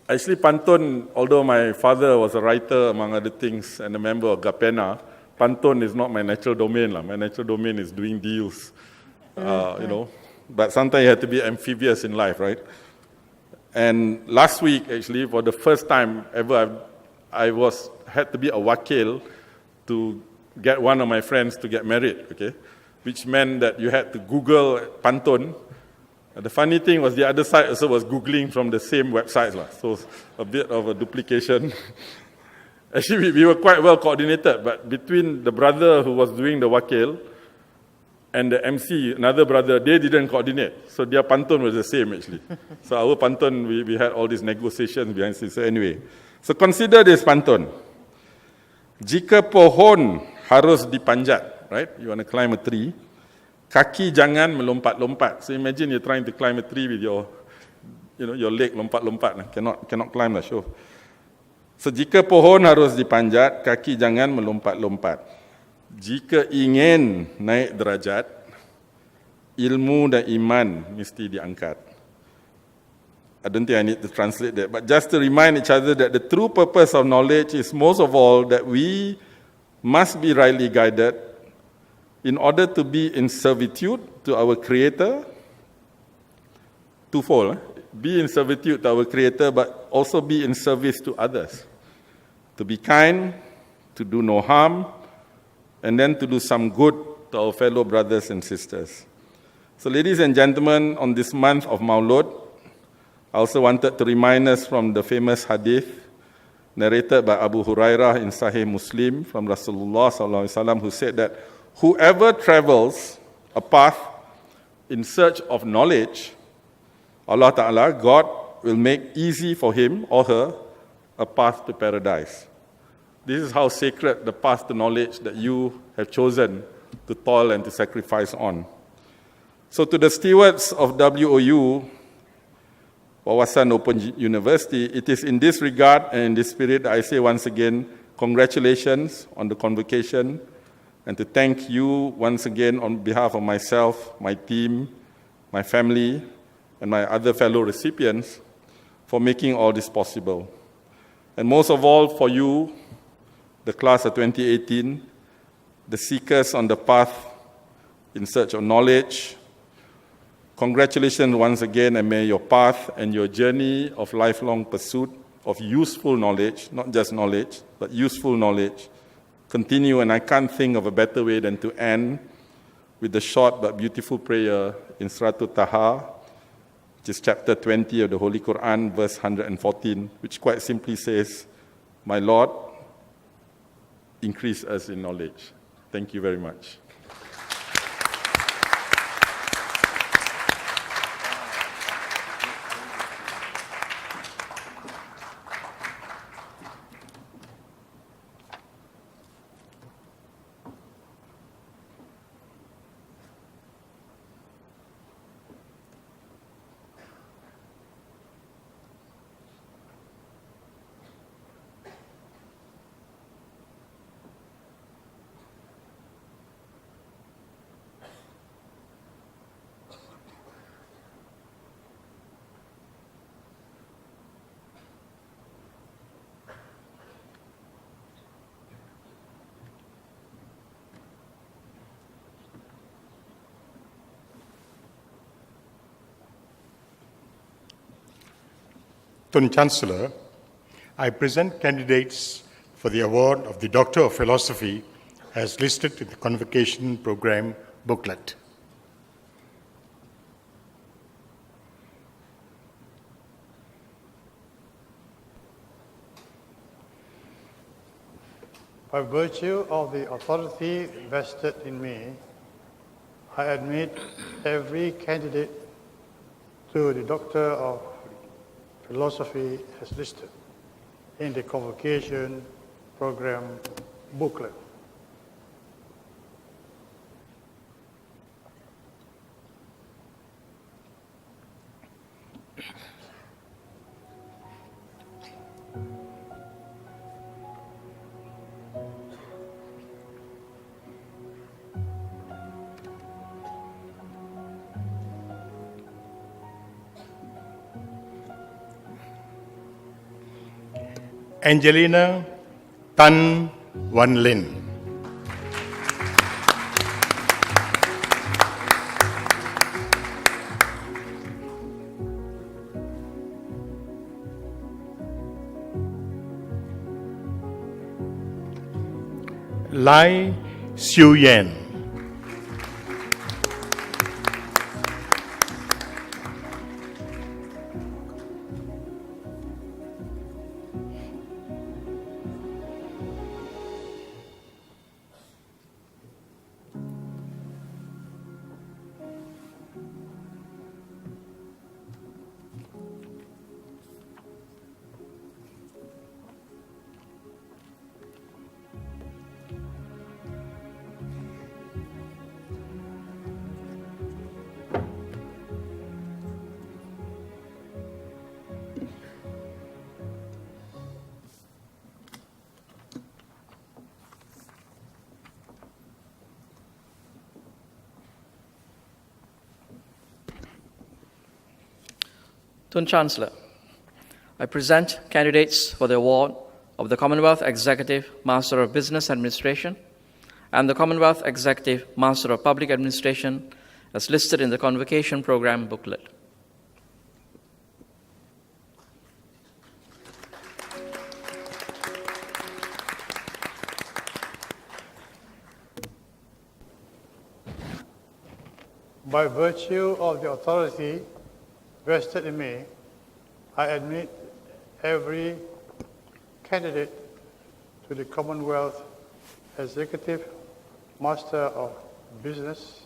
Actually, pantun, although my father was a writer, among other things, and a member of Gapena, pantun is not my natural domain. My natural domain is doing deals, But sometimes you have to be amphibious in life, right? And last week, actually, for the first time ever, I had to be a wakil to get one of my friends to get married, okay? Which meant that you had to Google pantun. The funny thing was the other side also was Googling from the same websites. So a bit of a duplication. Actually, we were quite well coordinated, but between the brother who was doing the wakil and the MC, another brother, they didn't coordinate. So their pantun was the same, actually. So our pantun, we had all these negotiations behind the scenes. So anyway, so consider this pantun. Jika pohon harus dipanjat, right? You want to climb a tree. Kaki jangan melompat-lompat. So imagine you're trying to climb a tree with your leg lompat-lompat. Cannot climb lah, sure. So jika pohon harus dipanjat, kaki jangan melompat-lompat. Jika ingin naik derajat, ilmu dan iman mesti diangkat. I don't think I need to translate that, but just to remind each other that the true purpose of knowledge is most of all that we must be rightly guided in order to be in servitude to our Creator, twofold, be in servitude to our Creator, but also be in service to others. To be kind, to do no harm, and then to do some good to our fellow brothers and sisters. So ladies and gentlemen, on this month of Maulud, I also wanted to remind us from the famous Hadith narrated by Abu Hurairah in Sahih Muslim from Rasulullah SAW, who said that whoever travels a path in search of knowledge, Allah Ta'ala, God, will make easy for him or her a path to paradise. This is how sacred the path to knowledge that you have chosen to toil and to sacrifice on. So to the stewards of WOU, Wawasan Open University, it is in this regard and in this spirit that I say once again, congratulations on the convocation, and to thank you once again on behalf of myself, my team, my family, and my other fellow recipients for making all this possible. And most of all for you, the class of 2018, the seekers on the path in search of knowledge. Congratulations once again, and may your path and your journey of lifelong pursuit of useful knowledge, not just knowledge, but useful knowledge, continue. And I can't think of a better way than to end with the short but beautiful prayer in Surah Taha, which is chapter 20 of the Holy Quran, verse 114, which quite simply says, "My Lord, increase us in knowledge." Thank you very much. Tun Chancellor, I present candidates for the award of the Doctor of Philosophy as listed in the Convocation Program booklet. By virtue of the authority vested in me, I admit every candidate to the Doctor of Philosophy as listed in the Convocation Program booklet. Angelina Tan Wan Lin. Lai Xiu Yan. Tun Chancellor, I present candidates for the award of the Commonwealth Executive Master of Business Administration and the Commonwealth Executive Master of Public Administration as listed in the Convocation Program booklet. By virtue of the authority vested in me, I admit every candidate to the Commonwealth Executive Master of Business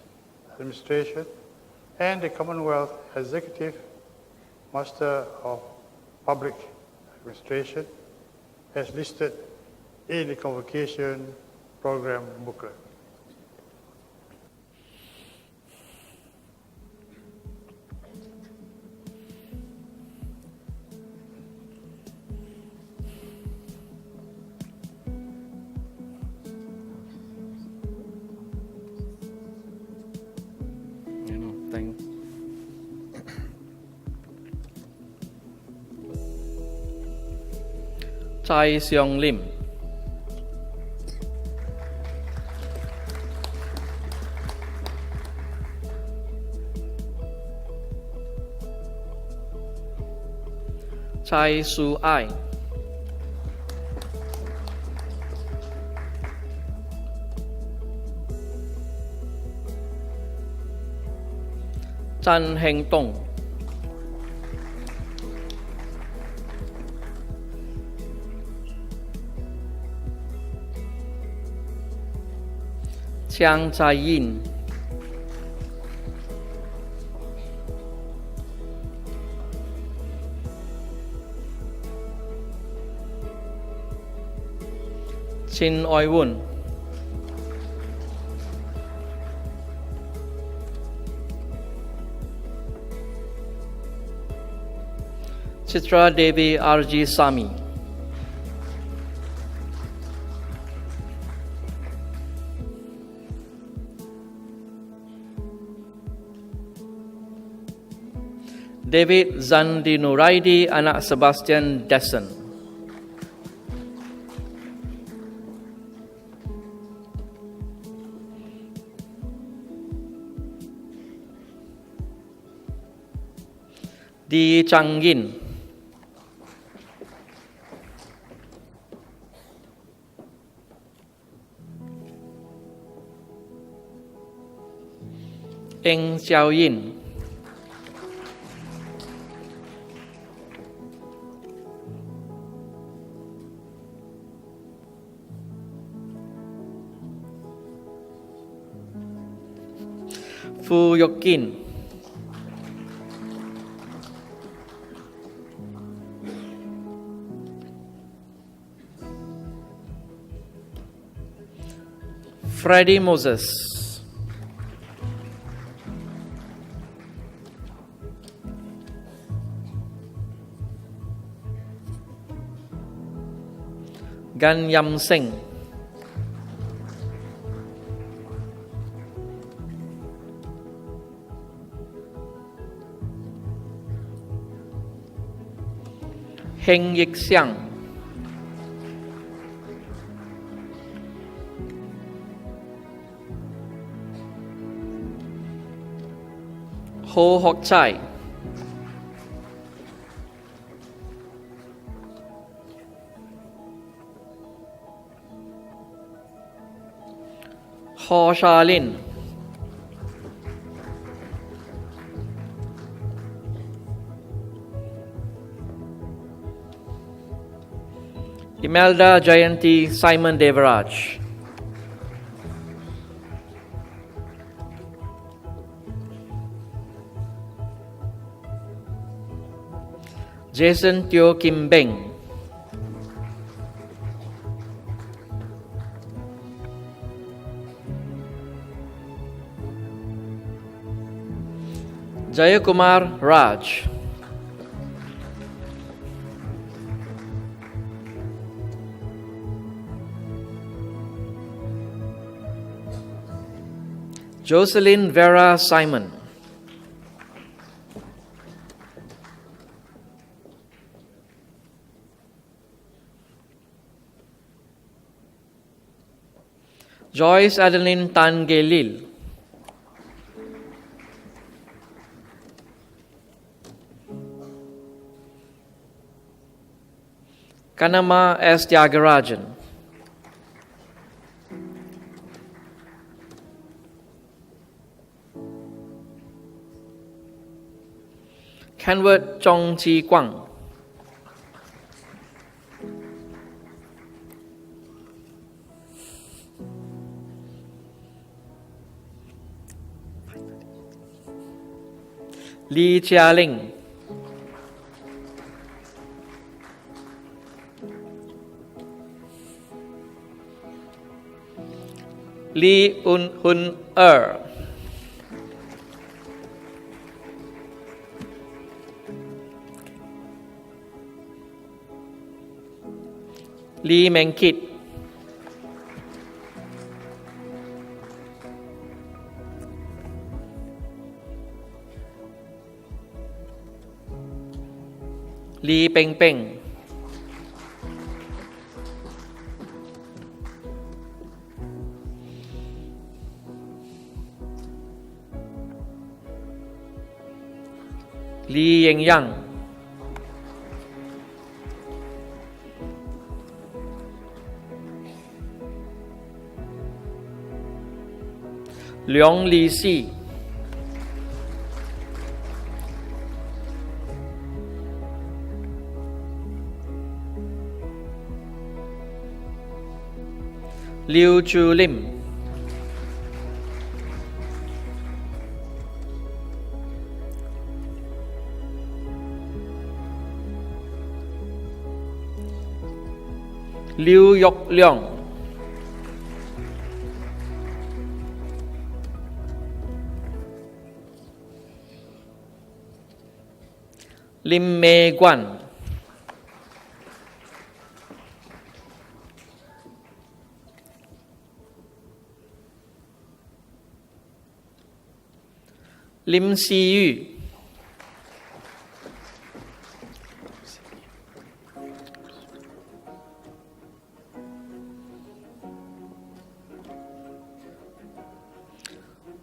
Administration and the Commonwealth Executive Master of Public Administration as listed in the Convocation Program booklet. Chai Seong Lim. Chai Su Ai. Chan Heng Tong. Chiang Chai Yin. Chin Oi Wun. Chitra Devi R.G. Sami. David Zandi Nuraidi, anak Sebastian Dessen. Di Chang Yin. Eng Xiao Yin, Fu Yok Kin, Freddie Moses, Gan Yam Seng, Heng Yik Xiang, Ho Hock Chai, Ho Sha Lin, Imelda Jayanti Simon Devaraj, Jason Teo Kim Beng, Jayakumar Raj, Jocelyn Vera Simon, Joyce Adeline Tan Gelil, Kanama S. Tyagarajan, Kenward Chong Chi Kwang, Lee Chia Ling, Lee Un Hun Lee Meng Kit, Lee Peng Peng, Lee Yang Yang, Leong Li Si, Liu Chu Lim, Liu Yok Leong, Lim Mei Guan, Lim Si Yu,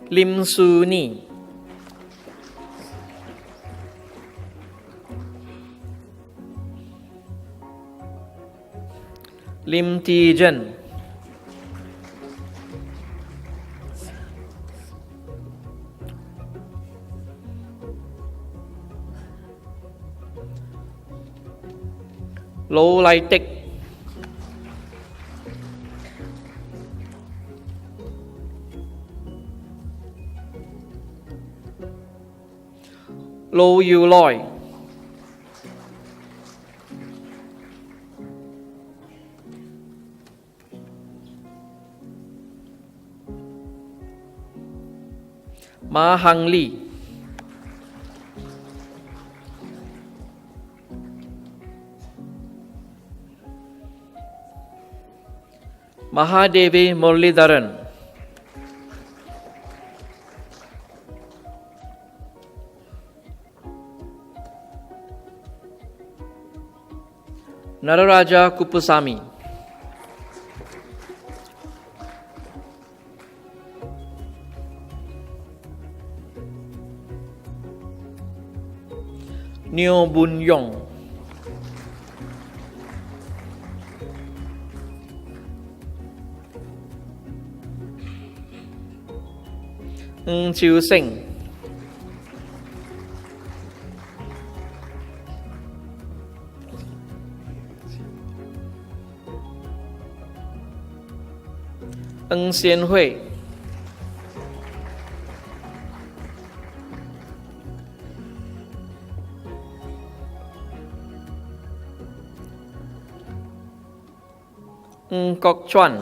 Lim Su Ni, Lim Ti Zhen, Low Lai Tek, Low Yu Loi, Ma Hang Lee, Mahadevi Murlidharan, Nararaja Kupusami, Neo Bun Yong, Ng Chiu Seng, Ng Xian Hui, Ng Kok Chuan,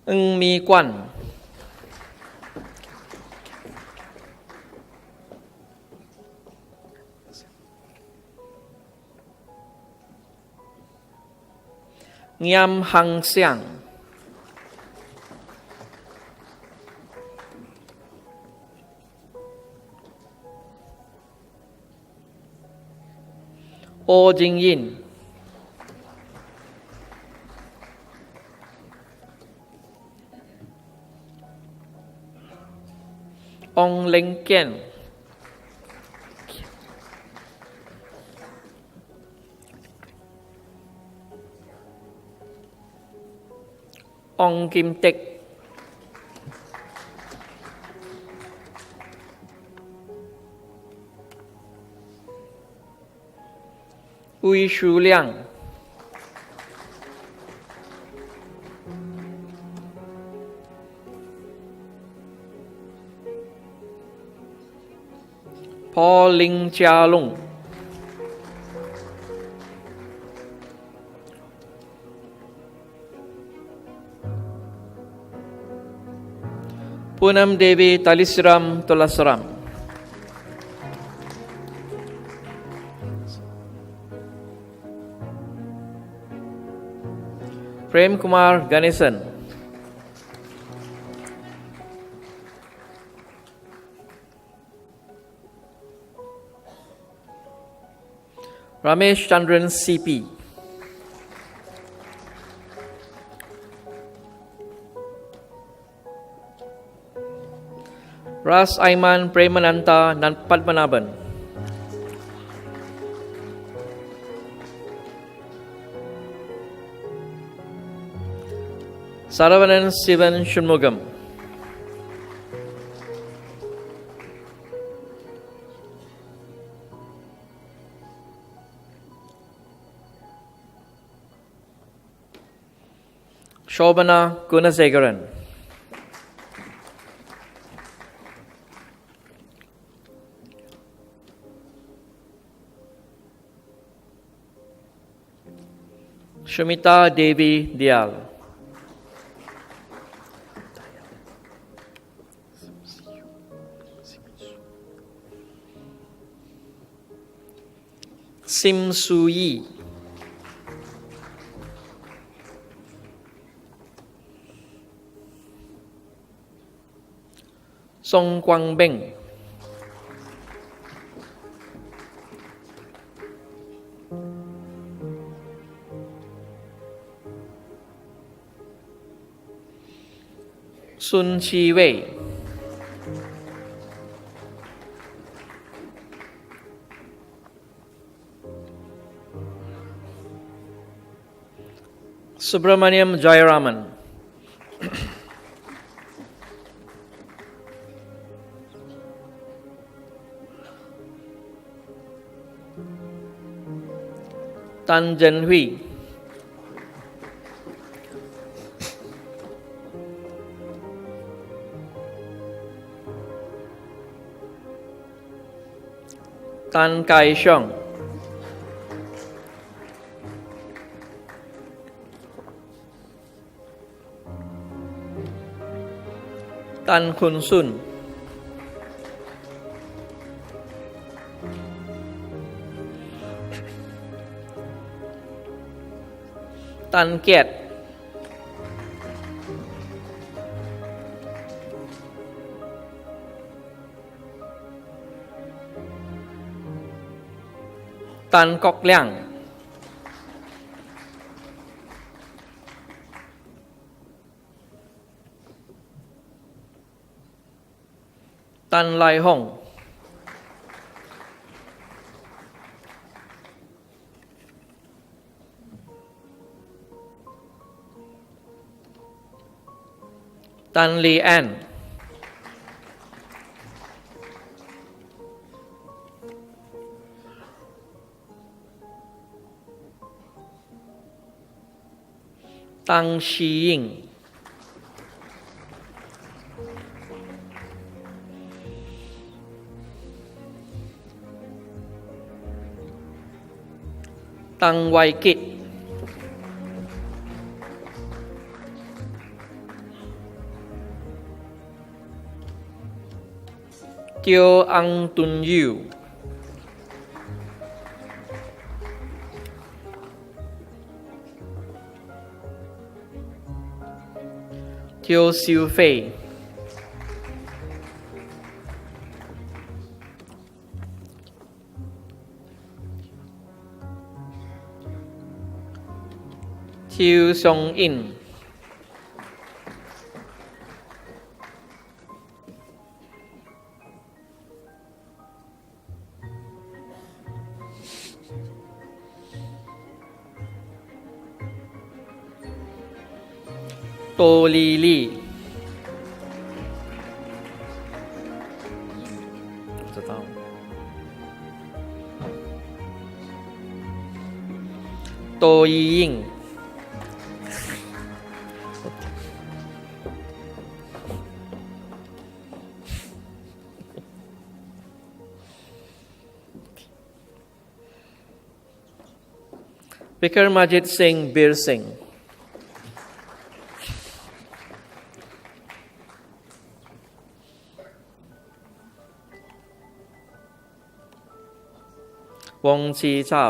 Ng Mi Quan, Ngiam Hang Xiang, O Jing Yin, Ong Leng Kian, Ong Kim Tek, Ui Shu Liang, Paul Ling Chia Lung, Punam Devi Talisram Tulasram, Prem Kumar Ganesan, Ramesh Chandran CP, Ras Aiman Premananta Padmanaban, Saravanan Sivan Shunmugam, Shobana Gunasegaran, Shumita Devi Dial, Sim Su Yi, Song Quang Beng, Sun Chi Wei, Subramaniam Jayaraman, ตันเจินหุยตันไกช่องตันคุนซุนตันเกียรติตันกอกเลี่ยงตันไลฮ่องตันลีแอนตังชียิงตังไวกิเกียวอังตุนยูเกียวซิวเฟยทิวซงอินโตลีลีจะต้องโตยียิงบิกรมาจิตสิงห์บีร์สิงห์วงชีเจ้า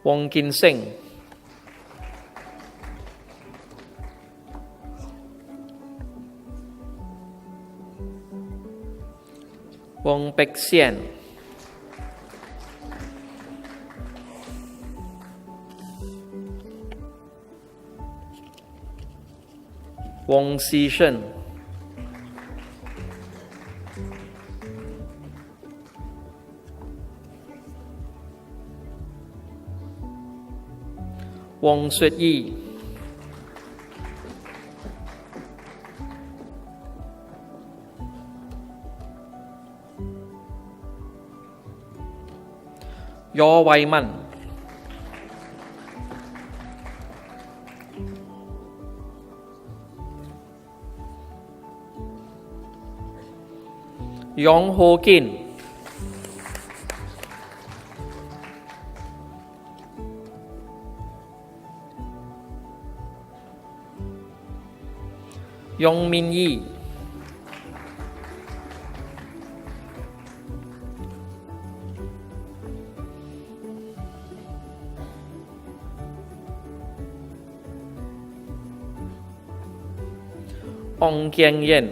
วงกินเซ็งวงเป็กเซียนวงซีเชินวงสวดยี่ยอไวมันยองโฮกินยองมินยี่องเกียงเย็น